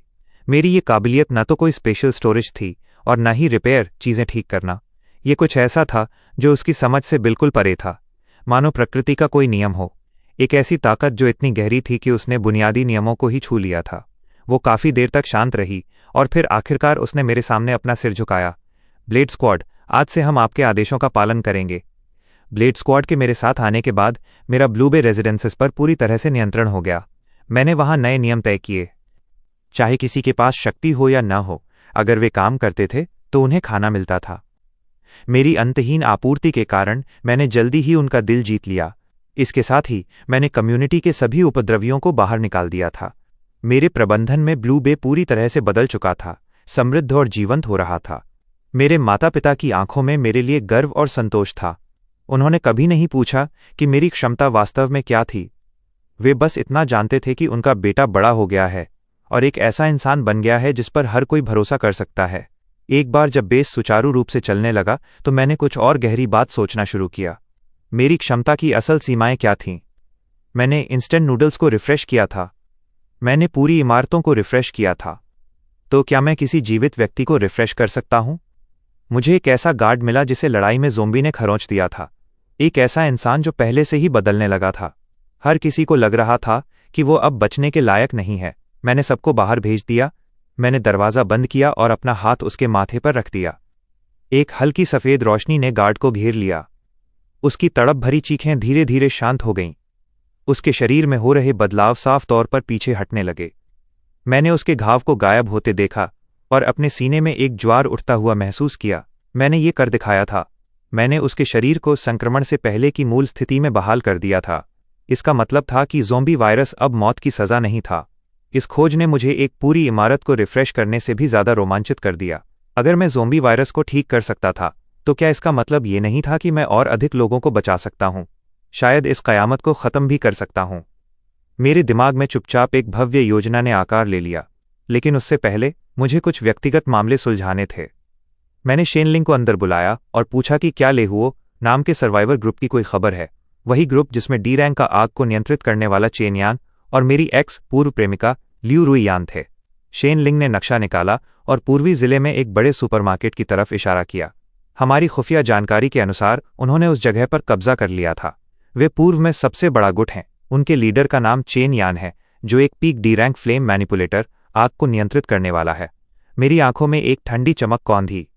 मेरी ये काबिलियत न तो कोई स्पेशल स्टोरेज थी और न ही रिपेयर चीज़ें ठीक करना। ये कुछ ऐसा था जो उसकी समझ से बिल्कुल परे था, मानो प्रकृति का कोई नियम हो, एक ऐसी ताकत जो इतनी गहरी थी कि उसने बुनियादी नियमों को ही छू लिया था। वो काफ़ी देर तक शांत रही और फिर आखिरकार उसने मेरे सामने अपना सिर झुकाया। ब्लेड स्क्वाड, आज से हम आपके आदेशों का पालन करेंगे। ब्लेड स्क्वाड के मेरे साथ आने के बाद मेरा ब्लू बे रेजिडेंसेस पर पूरी तरह से नियंत्रण हो गया। मैंने वहां नए नियम तय किए। चाहे किसी के पास शक्ति हो या न हो, अगर वे काम करते थे तो उन्हें खाना मिलता था। मेरी अंतहीन आपूर्ति के कारण मैंने जल्दी ही उनका दिल जीत लिया। इसके साथ ही मैंने कम्युनिटी के सभी उपद्रवियों को बाहर निकाल दिया था। मेरे प्रबंधन में ब्लू बे पूरी तरह से बदल चुका था, समृद्ध और जीवंत हो रहा था। मेरे माता पिता की आंखों में मेरे लिए गर्व और संतोष था। उन्होंने कभी नहीं पूछा कि मेरी क्षमता वास्तव में क्या थी। वे बस इतना जानते थे कि उनका बेटा बड़ा हो गया है और एक ऐसा इंसान बन गया है जिस पर हर कोई भरोसा कर सकता है। एक बार जब बेस सुचारू रूप से चलने लगा तो मैंने कुछ और गहरी बात सोचना शुरू किया। मेरी क्षमता की असल सीमाएं क्या थीं? मैंने इंस्टेंट नूडल्स को रिफ्रेश किया था, मैंने पूरी इमारतों को रिफ्रेश किया था। तो क्या मैं किसी जीवित व्यक्ति को रिफ्रेश कर सकता हूं? मुझे एक ऐसा गार्ड मिला जिसे लड़ाई में ज़ोंबी ने खरोंच दिया था, एक ऐसा इंसान जो पहले से ही बदलने लगा था। हर किसी को लग रहा था कि वो अब बचने के लायक नहीं है। मैंने सबको बाहर भेज दिया। मैंने दरवाज़ा बंद किया और अपना हाथ उसके माथे पर रख दिया। एक हल्की सफ़ेद रोशनी ने गार्ड को घेर लिया। उसकी तड़प भरी चीखें धीरे धीरे शांत हो गईं। उसके शरीर में हो रहे बदलाव साफ तौर पर पीछे हटने लगे। मैंने उसके घाव को गायब होते देखा और अपने सीने में एक ज्वार उठता हुआ महसूस किया। मैंने ये कर दिखाया था। मैंने उसके शरीर को संक्रमण से पहले की मूल स्थिति में बहाल कर दिया था। इसका मतलब था कि ज़ोंबी वायरस अब मौत की सज़ा नहीं था। इस खोज ने मुझे एक पूरी इमारत को रिफ्रेश करने से भी ज़्यादा रोमांचित कर दिया। अगर मैं ज़ोंबी वायरस को ठीक कर सकता था तो क्या इसका मतलब ये नहीं था कि मैं और अधिक लोगों को बचा सकता हूँ? शायद इस क़यामत को ख़त्म भी कर सकता हूँ। मेरे दिमाग में चुपचाप एक भव्य योजना ने आकार ले लिया, लेकिन उससे पहले मुझे कुछ व्यक्तिगत मामले सुलझाने थे। मैंने शेनलिंग को अंदर बुलाया और पूछा कि क्या लेहुओ नाम के सर्वाइवर ग्रुप की कोई खबर है। वही ग्रुप जिसमें डी रैंक का आग को नियंत्रित करने वाला चेन यान और मेरी एक्स पूर्व प्रेमिका लियू रुई यान थे। शेनलिंग ने नक्शा निकाला और पूर्वी जिले में एक बड़े सुपरमार्केट की तरफ इशारा किया। हमारी खुफिया जानकारी के अनुसार उन्होंने उस जगह पर कब्जा कर लिया था। वे पूर्व में सबसे बड़ा गुट हैं। उनके लीडर का नाम चेन यान है, जो एक peak D rank flame manipulator आग को नियंत्रित करने वाला है। मेरी आंखों में एक ठंडी चमक कौंधी।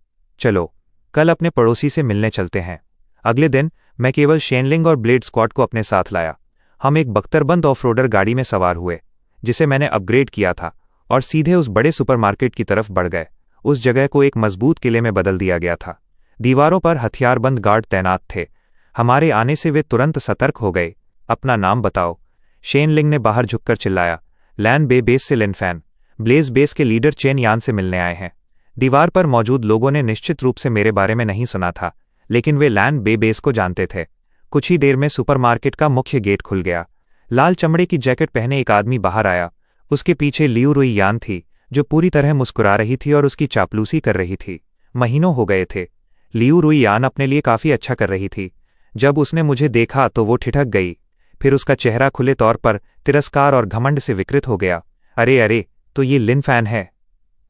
चलो कल अपने पड़ोसी से मिलने चलते हैं। अगले दिन मैं केवल शेनलिंग और ब्लेड स्क्वाड को अपने साथ लाया। हम एक बख्तरबंद ऑफ-रोडर गाड़ी में सवार हुए, जिसे मैंने अपग्रेड किया था, और सीधे उस बड़े सुपरमार्केट की तरफ बढ़ गए। उस जगह को एक मजबूत किले में बदल दिया गया था। दीवारों पर हथियारबंद गार्ड तैनात थे। हमारे आने से वे तुरंत सतर्क हो गए। अपना नाम बताओ, शेनलिंग ने बाहर झुककर चिल्लाया। लैन बे बेस से लिनफैन, ब्लेज बेस के लीडर चेन यान से मिलने आए हैं। दीवार पर मौजूद लोगों ने निश्चित रूप से मेरे बारे में नहीं सुना था, लेकिन वे लैन बे बेस को जानते थे। कुछ ही देर में सुपरमार्केट का मुख्य गेट खुल गया। लाल चमड़े की जैकेट पहने एक आदमी बाहर आया। उसके पीछे लियू रुई यान थी, जो पूरी तरह मुस्कुरा रही थी और उसकी चापलूसी कर रही थी। महीनों हो गए थे। लियू रुई यान अपने लिए काफ़ी अच्छा कर रही थी। जब उसने मुझे देखा तो वो ठिठक गई। फिर उसका चेहरा खुले तौर पर तिरस्कार और घमंड से विकृत हो गया। अरे अरे, तो ये लिनफैन है।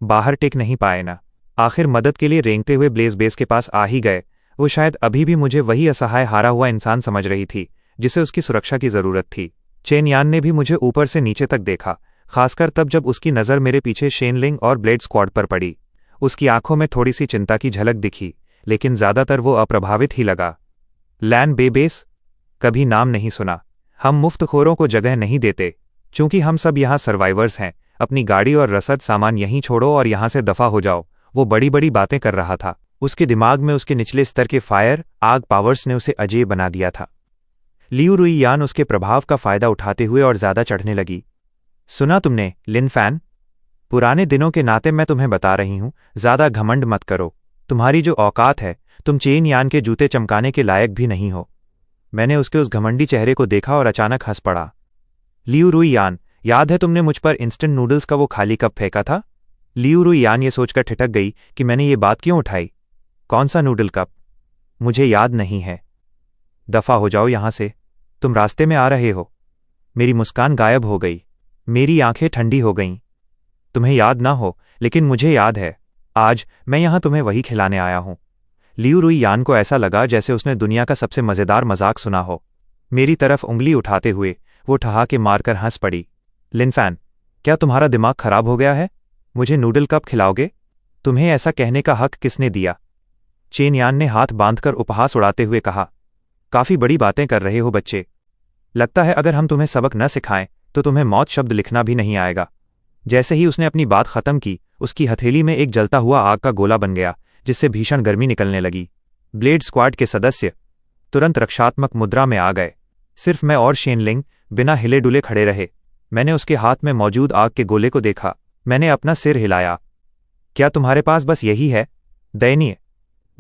बाहर टिक नहीं पाए ना। आखिर मदद के लिए रेंगते हुए ब्लेज बेस के पास आ ही गए। वो शायद अभी भी मुझे वही असहाय हारा हुआ इंसान समझ रही थी, जिसे उसकी सुरक्षा की ज़रूरत थी। चेन यान ने भी मुझे ऊपर से नीचे तक देखा, खासकर तब जब उसकी नज़र मेरे पीछे शेनलिंग और ब्लेड स्क्वाड पर पड़ी। उसकी आंखों में थोड़ी सी चिंता की झलक दिखी, लेकिन ज़्यादातर वो अप्रभावित ही लगा। लैन बे बेस? कभी नाम नहीं सुना। हम मुफ्तखोरों को जगह नहीं देते। चूंकि हम सब यहाँ सर्वाइवर्स हैं, अपनी गाड़ी और रसद सामान यहीं छोड़ो और यहाँ से दफा हो जाओ। वो बड़ी बड़ी बातें कर रहा था। उसके दिमाग में उसके निचले स्तर के फायर आग पावर्स ने उसे अजेय बना दिया था। लियू रुई यान उसके प्रभाव का फायदा उठाते हुए और ज्यादा चढ़ने लगी। सुना तुमने लिनफैन? पुराने दिनों के नाते मैं तुम्हें बता रही हूं, ज्यादा घमंड मत करो। तुम्हारी जो औकात है, तुम चेन यान के जूते चमकाने के लायक भी नहीं हो। मैंने उसके उस घमंडी चेहरे को देखा और अचानक हंस पड़ा। लियू रुई यान, याद है तुमने मुझ पर इंस्टेंट नूडल्स का वो खाली कप फेंका था? लियू रुई यान ये सोचकर ठिठक गई कि मैंने ये बात क्यों उठाई। कौन सा नूडल कप? मुझे याद नहीं है। दफा हो जाओ यहां से, तुम रास्ते में आ रहे हो। मेरी मुस्कान गायब हो गई। मेरी आंखें ठंडी हो गईं। तुम्हें याद ना हो, लेकिन मुझे याद है। आज मैं यहां तुम्हें वही खिलाने आया हूं। लियू रुई यान को ऐसा लगा जैसे उसने दुनिया का सबसे मजेदार मजाक सुना हो। मेरी तरफ उंगली उठाते हुए वो ठहाके मारकर हंस पड़ी। लिनफैन, क्या तुम्हारा दिमाग खराब हो गया है? मुझे नूडल कब खिलाओगे? तुम्हें ऐसा कहने का हक किसने दिया? चेन यान ने हाथ बांधकर उपहास उड़ाते हुए कहा। काफी बड़ी बातें कर रहे हो बच्चे। लगता है अगर हम तुम्हें सबक न सिखाएं तो तुम्हें मौत शब्द लिखना भी नहीं आएगा। जैसे ही उसने अपनी बात खत्म की, उसकी हथेली में एक जलता हुआ आग का गोला बन गया, जिससे भीषण गर्मी निकलने लगी। ब्लेड स्क्वाड के सदस्य तुरंत रक्षात्मक मुद्रा में आ गए। सिर्फ मैं और शेनलिंग बिना हिले डुले खड़े रहे। मैंने उसके हाथ में मौजूद आग के गोले को देखा। मैंने अपना सिर हिलाया। क्या तुम्हारे पास बस यही है? दयनीय।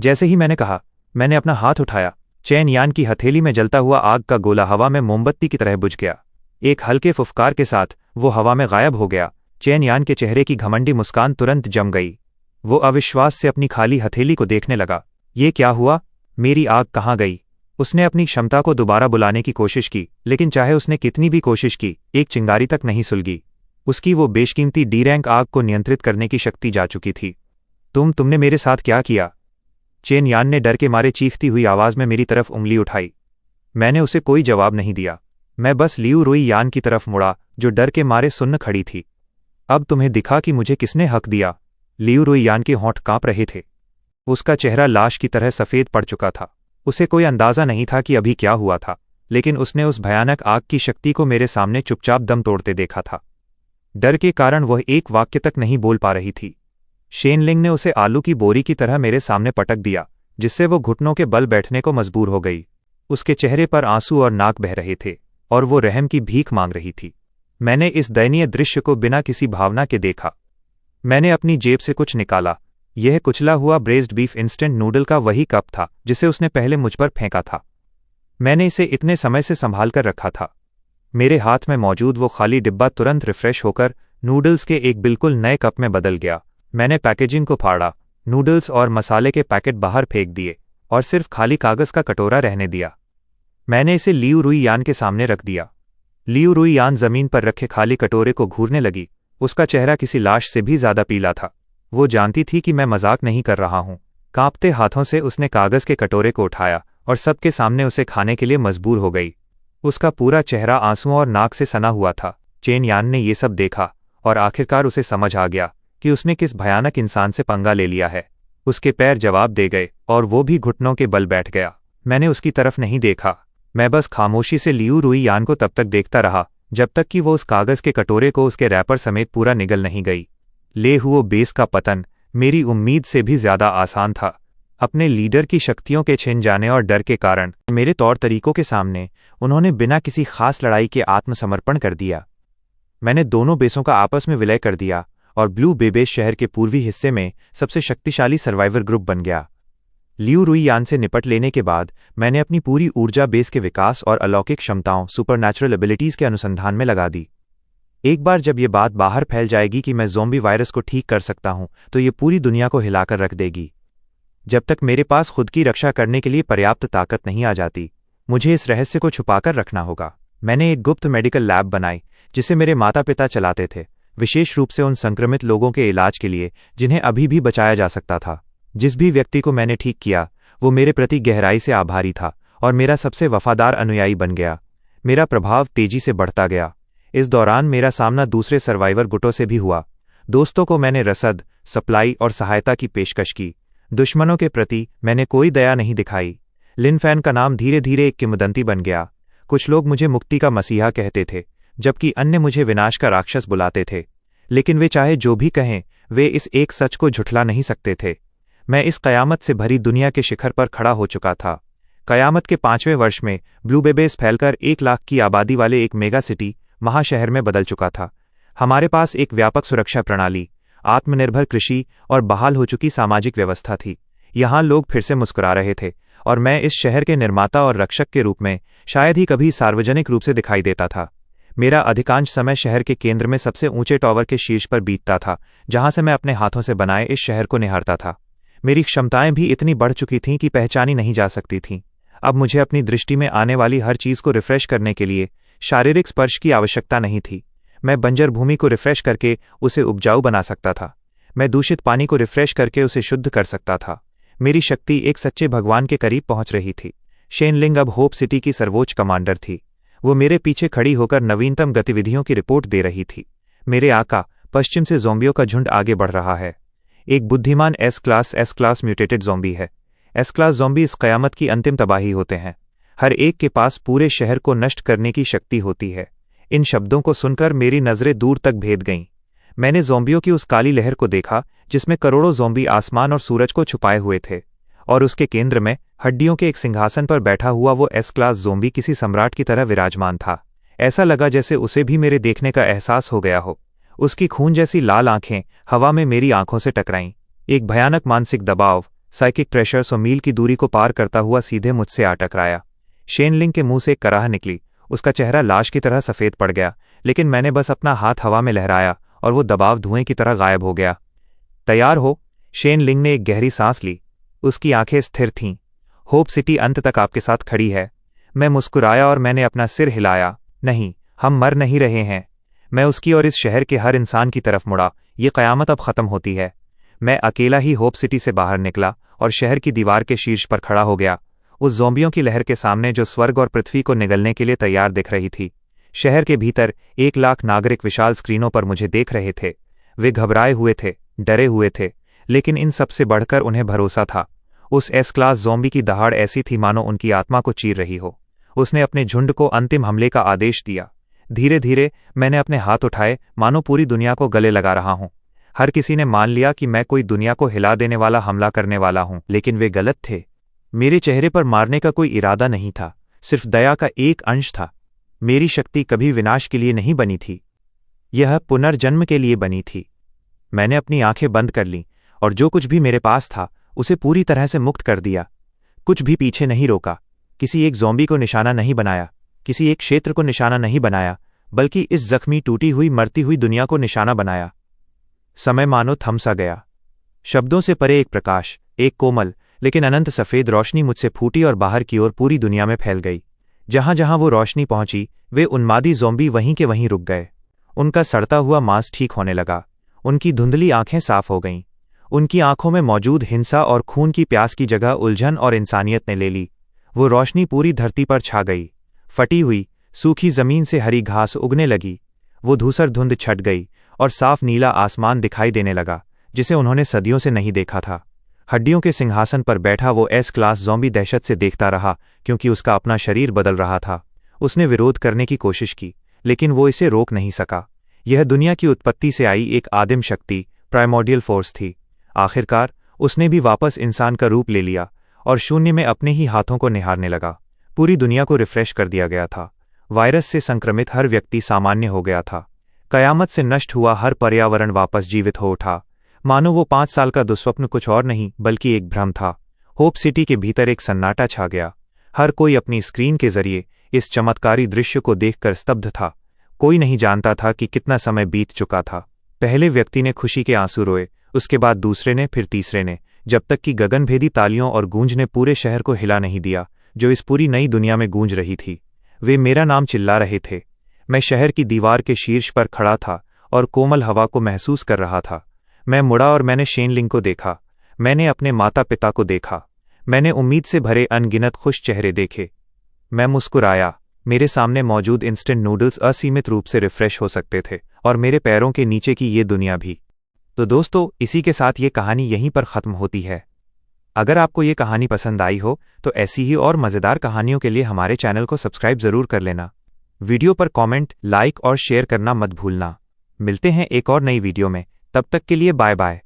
जैसे ही मैंने कहा, मैंने अपना हाथ उठाया। चेन यान की हथेली में जलता हुआ आग का गोला हवा में मोमबत्ती की तरह बुझ गया। एक हल्के फुफकार के साथ वो हवा में गायब हो गया। चेन यान के चेहरे की घमंडी मुस्कान तुरंत जम गई। वो अविश्वास से अपनी खाली हथेली को देखने लगा। ये क्या हुआ? मेरी आग कहाँ गई? उसने अपनी क्षमता को दोबारा बुलाने की कोशिश की, लेकिन चाहे उसने कितनी भी कोशिश की, एक चिंगारी तक नहीं सुलगी। उसकी वो बेशकीमती डी रैंक आग को नियंत्रित करने की शक्ति जा चुकी थी। तुमने मेरे साथ क्या किया? चेन यान ने डर के मारे चीखती हुई आवाज में मेरी तरफ उंगली उठाई। मैंने उसे कोई जवाब नहीं दिया। मैं बस लियू रुई यान की तरफ मुड़ा, जो डर के मारे सुन्न खड़ी थी। अब तुम्हें दिखा कि मुझे किसने हक दिया। लियू रुइयान के होंठ कांप रहे थे। उसका चेहरा लाश की तरह सफ़ेद पड़ चुका था। उसे कोई अंदाज़ा नहीं था कि अभी क्या हुआ था, लेकिन उसने उस भयानक आग की शक्ति को मेरे सामने चुपचाप दम तोड़ते देखा था। डर के कारण वह एक वाक्य तक नहीं बोल पा रही थी। शेनलिंग ने उसे आलू की बोरी की तरह मेरे सामने पटक दिया, जिससे वो घुटनों के बल बैठने को मजबूर हो गई। उसके चेहरे पर आंसू और नाक बह रहे थे और वो रहम की भीख मांग रही थी। मैंने इस दयनीय दृश्य को बिना किसी भावना के देखा। मैंने अपनी जेब से कुछ निकाला। यह कुचला हुआ ब्रेस्ड बीफ इंस्टेंट नूडल का वही कप था जिसे उसने पहले मुझ पर फेंका था। मैंने इसे इतने समय से संभाल कर रखा था। मेरे हाथ में मौजूद वो खाली डिब्बा तुरंत रिफ्रेश होकर नूडल्स के एक बिल्कुल नए कप में बदल गया। मैंने पैकेजिंग को फाड़ा, नूडल्स और मसाले के पैकेट बाहर फेंक दिए और सिर्फ खाली कागज का कटोरा रहने दिया। मैंने इसे लियू रुइयान के सामने रख दिया। लियू रुइयान जमीन पर रखे खाली कटोरे को घूरने लगी। उसका चेहरा किसी लाश से भी ज्यादा पीला था। वो जानती थी कि मैं मजाक नहीं कर रहा हूं। कांपते हाथों से उसने कागज के कटोरे को उठाया और सबके सामने उसे खाने के लिए मजबूर हो गई। उसका पूरा चेहरा आंसुओं और नाक से सना हुआ था। चेन यान ने ये सब देखा और आखिरकार उसे समझ आ गया कि उसने किस भयानक इंसान से पंगा ले लिया है। उसके पैर जवाब दे गए और वो भी घुटनों के बल बैठ गया। मैंने उसकी तरफ नहीं देखा। मैं बस खामोशी से लियू रुइयान को तब तक देखता रहा जब तक कि वो उस कागज के कटोरे को उसके रैपर समेत पूरा निगल नहीं गई। ले हुए बेस का पतन मेरी उम्मीद से भी ज्यादा आसान था। अपने लीडर की शक्तियों के छिन जाने और डर के कारण मेरे तौर तरीकों के सामने उन्होंने बिना किसी खास लड़ाई के आत्मसमर्पण कर दिया। मैंने दोनों बेसों का आपस में विलय कर दिया और ब्लू बेबेस शहर के पूर्वी हिस्से में सबसे शक्तिशाली सर्वाइवर ग्रुप बन गया। लियू रुइयान से निपट लेने के बाद मैंने अपनी पूरी ऊर्जा बेस के विकास और अलौकिक क्षमताओं सुपरनैचुरल एबिलिटीज के अनुसंधान में लगा दी। एक बार जब ये बात बाहर फैल जाएगी कि मैं ज़ोंबी वायरस को ठीक कर सकता हूं, तो ये पूरी दुनिया को हिलाकर रख देगी। जब तक मेरे पास खुद की रक्षा करने के लिए पर्याप्त ताकत नहीं आ जाती, मुझे इस रहस्य को छुपाकर रखना होगा। मैंने एक गुप्त मेडिकल लैब बनाई जिसे मेरे माता पिता चलाते थे, विशेष रूप से उन संक्रमित लोगों के इलाज के लिए जिन्हें अभी भी बचाया जा सकता था। जिस भी व्यक्ति को मैंने ठीक किया वो मेरे प्रति गहराई से आभारी था और मेरा सबसे वफादार अनुयायी बन गया। मेरा प्रभाव तेजी से बढ़ता गया। इस दौरान मेरा सामना दूसरे सर्वाइवर गुटों से भी हुआ। दोस्तों को मैंने रसद, सप्लाई और सहायता की पेशकश की। दुश्मनों के प्रति मैंने कोई दया नहीं दिखाई। लिन फैन का नाम धीरे धीरे एक किंवदंती बन गया। कुछ लोग मुझे मुक्ति का मसीहा कहते थे, जबकि अन्य मुझे विनाश का राक्षस बुलाते थे। लेकिन वे चाहे जो भी कहें, वे इस एक सच को झुठला नहीं सकते थे। मैं इस कयामत से भरी दुनिया के शिखर पर खड़ा हो चुका था। कयामत के 5वें वर्ष में ब्लू बेबेस फैलकर 1 लाख की आबादी वाले एक मेगा सिटी महाशहर में बदल चुका था। हमारे पास एक व्यापक सुरक्षा प्रणाली, आत्मनिर्भर कृषि और बहाल हो चुकी सामाजिक व्यवस्था थी। यहाँ लोग फिर से मुस्कुरा रहे थे और मैं इस शहर के निर्माता और रक्षक के रूप में शायद ही कभी सार्वजनिक रूप से दिखाई देता था। मेरा अधिकांश समय शहर के केंद्र में सबसे ऊंचे टॉवर के शीर्ष पर बीतता था, जहां से मैं अपने हाथों से बनाए इस शहर को निहारता था। मेरी क्षमताएं भी इतनी बढ़ चुकी थीं कि पहचानी नहीं जा सकती थीं। अब मुझे अपनी दृष्टि में आने वाली हर चीज को रिफ्रेश करने के लिए शारीरिक स्पर्श की आवश्यकता नहीं थी। मैं बंजर भूमि को रिफ्रेश करके उसे उपजाऊ बना सकता था। मैं दूषित पानी को रिफ्रेश करके उसे शुद्ध कर सकता था। मेरी शक्ति एक सच्चे भगवान के करीब पहुंच रही थी। शेनलिंग अब होप सिटी की सर्वोच्च कमांडर थी। वो मेरे पीछे खड़ी होकर नवीनतम गतिविधियों की रिपोर्ट दे रही थी। मेरे आका, पश्चिम से ज़ोंबियों का झुंड आगे बढ़ रहा है। एक बुद्धिमान एस क्लास म्यूटेटेड ज़ोंबी है। एस क्लास ज़ोंबी इस कयामत की अंतिम तबाही होते हैं। हर एक के पास पूरे शहर को नष्ट करने की शक्ति होती है। इन शब्दों को सुनकर मेरी नजरें दूर तक भेद गईं। मैंने ज़ोंबियों की उस काली लहर को देखा जिसमें करोड़ों ज़ोंबी आसमान और सूरज को छुपाए हुए थे, और उसके केंद्र में हड्डियों के एक सिंहासन पर बैठा हुआ वो एस क्लास ज़ोंबी किसी सम्राट की तरह विराजमान था। ऐसा लगा जैसे उसे भी मेरे देखने का एहसास हो गया हो। उसकी खून जैसी लाल आंखें हवा में मेरी आंखों से टकराईं। एक भयानक मानसिक दबाव, साइकिक प्रेशर 100 मील की दूरी को पार करता हुआ सीधे मुझसे आ टकराया। शेनलिंग के मुंह से एक कराह निकली। उसका चेहरा लाश की तरह सफेद पड़ गया, लेकिन मैंने बस अपना हाथ हवा में लहराया और वो दबाव धुएं की तरह गायब हो गया। तैयार हो? शेनलिंग ने एक गहरी सांस ली। उसकी आंखें स्थिर थीं। होप सिटी अंत तक आपके साथ खड़ी है। मैं मुस्कुराया और मैंने अपना सिर हिलाया। नहीं, हम मर नहीं रहे हैं। मैं उसकी और इस शहर के हर इंसान की तरफ मुड़ा। ये कयामत अब खत्म होती है। मैं अकेला ही होप सिटी से बाहर निकला और शहर की दीवार के शीर्ष पर खड़ा हो गया, उस ज़ोंबियों की लहर के सामने जो स्वर्ग और पृथ्वी को निगलने के लिए तैयार दिख रही थी। शहर के भीतर 1 लाख नागरिक विशाल स्क्रीनों पर मुझे देख रहे थे। वे घबराए हुए थे, डरे हुए थे, लेकिन इन सबसे बढ़कर उन्हें भरोसा था। उस एस क्लास ज़ॉम्बी की दहाड़ ऐसी थी मानो उनकी आत्मा को चीर रही हो। उसने अपने झुंड को अंतिम हमले का आदेश दिया। धीरे धीरे मैंने अपने हाथ उठाए, मानो पूरी दुनिया को गले लगा रहा हूं। हर किसी ने मान लिया कि मैं कोई दुनिया को हिला देने वाला हमला करने वाला हूं, लेकिन वे गलत थे। मेरे चेहरे पर मारने का कोई इरादा नहीं था, सिर्फ दया का एक अंश था। मेरी शक्ति कभी विनाश के लिए नहीं बनी थी, यह पुनर्जन्म के लिए बनी थी। मैंने अपनी आंखें बंद कर लीं और जो कुछ भी मेरे पास था उसे पूरी तरह से मुक्त कर दिया। कुछ भी पीछे नहीं रोका, किसी एक ज़ॉम्बी को निशाना नहीं बनाया, किसी एक क्षेत्र को निशाना नहीं बनाया, बल्कि इस जख्मी टूटी हुई मरती हुई दुनिया को निशाना बनाया। समय मानो थम सा गया। शब्दों से परे एक प्रकाश, एक कोमल लेकिन अनंत सफ़ेद रोशनी मुझसे फूटी और बाहर की ओर पूरी दुनिया में फैल गई। जहां जहां वो रोशनी पहुंची, वे उन्मादी ज़ॉम्बी वहीं के वहीं रुक गए। उनका सड़ता हुआ मांस ठीक होने लगा, उनकी धुंधली आंखें साफ हो गईं। उनकी आंखों में मौजूद हिंसा और खून की प्यास की जगह उलझन और इंसानियत ने ले ली। वो रोशनी पूरी धरती पर छा गई। फटी हुई सूखी जमीन से हरी घास उगने लगी। वो धूसर धुंध छट गई और साफ नीला आसमान दिखाई देने लगा, जिसे उन्होंने सदियों से नहीं देखा था। हड्डियों के सिंहासन पर बैठा वो एस क्लास ज़ॉम्बी दहशत से देखता रहा, क्योंकि उसका अपना शरीर बदल रहा था। उसने विरोध करने की कोशिश की, लेकिन वो इसे रोक नहीं सका। यह दुनिया की उत्पत्ति से आई एक आदिम शक्ति, प्राइमोर्डियल फोर्स थी। आखिरकार उसने भी वापस इंसान का रूप ले लिया और शून्य में अपने ही हाथों को निहारने लगा। पूरी दुनिया को रिफ्रेश कर दिया गया था। वायरस से संक्रमित हर व्यक्ति सामान्य हो गया था। कयामत से नष्ट हुआ हर पर्यावरण वापस जीवित हो उठा, मानो वो 5 साल का दुस्वप्न कुछ और नहीं बल्कि एक भ्रम था। होप सिटी के भीतर एक सन्नाटा छा गया। हर कोई अपनी स्क्रीन के जरिए इस चमत्कारी दृश्य को देखकर स्तब्ध था। कोई नहीं जानता था कि कितना समय बीत चुका था। पहले व्यक्ति ने खुशी के आंसू रोए, उसके बाद दूसरे ने, फिर तीसरे ने, जब तक कि गगनभेदी तालियों और गूंज ने पूरे शहर को हिला नहीं दिया, जो इस पूरी नई दुनिया में गूंज रही थी। वे मेरा नाम चिल्ला रहे थे। मैं शहर की दीवार के शीर्ष पर खड़ा था और कोमल हवा को महसूस कर रहा था। मैं मुड़ा और मैंने शेनलिंग को देखा। मैंने अपने माता पिता को देखा। मैंने उम्मीद से भरे अनगिनत खुश चेहरे देखे। मैं मुस्कुराया। मेरे सामने मौजूद इंस्टेंट नूडल्स असीमित रूप से रिफ्रेश हो सकते थे, और मेरे पैरों के नीचे की ये दुनिया भी। तो दोस्तों, इसी के साथ ये कहानी यहीं पर ख़त्म होती है। अगर आपको ये कहानी पसंद आई हो तो ऐसी ही और मज़ेदार कहानियों के लिए हमारे चैनल को सब्सक्राइब ज़रूर कर लेना। वीडियो पर कमेंट, लाइक और शेयर करना मत भूलना। मिलते हैं एक और नई वीडियो में, तब तक के लिए बाय बाय।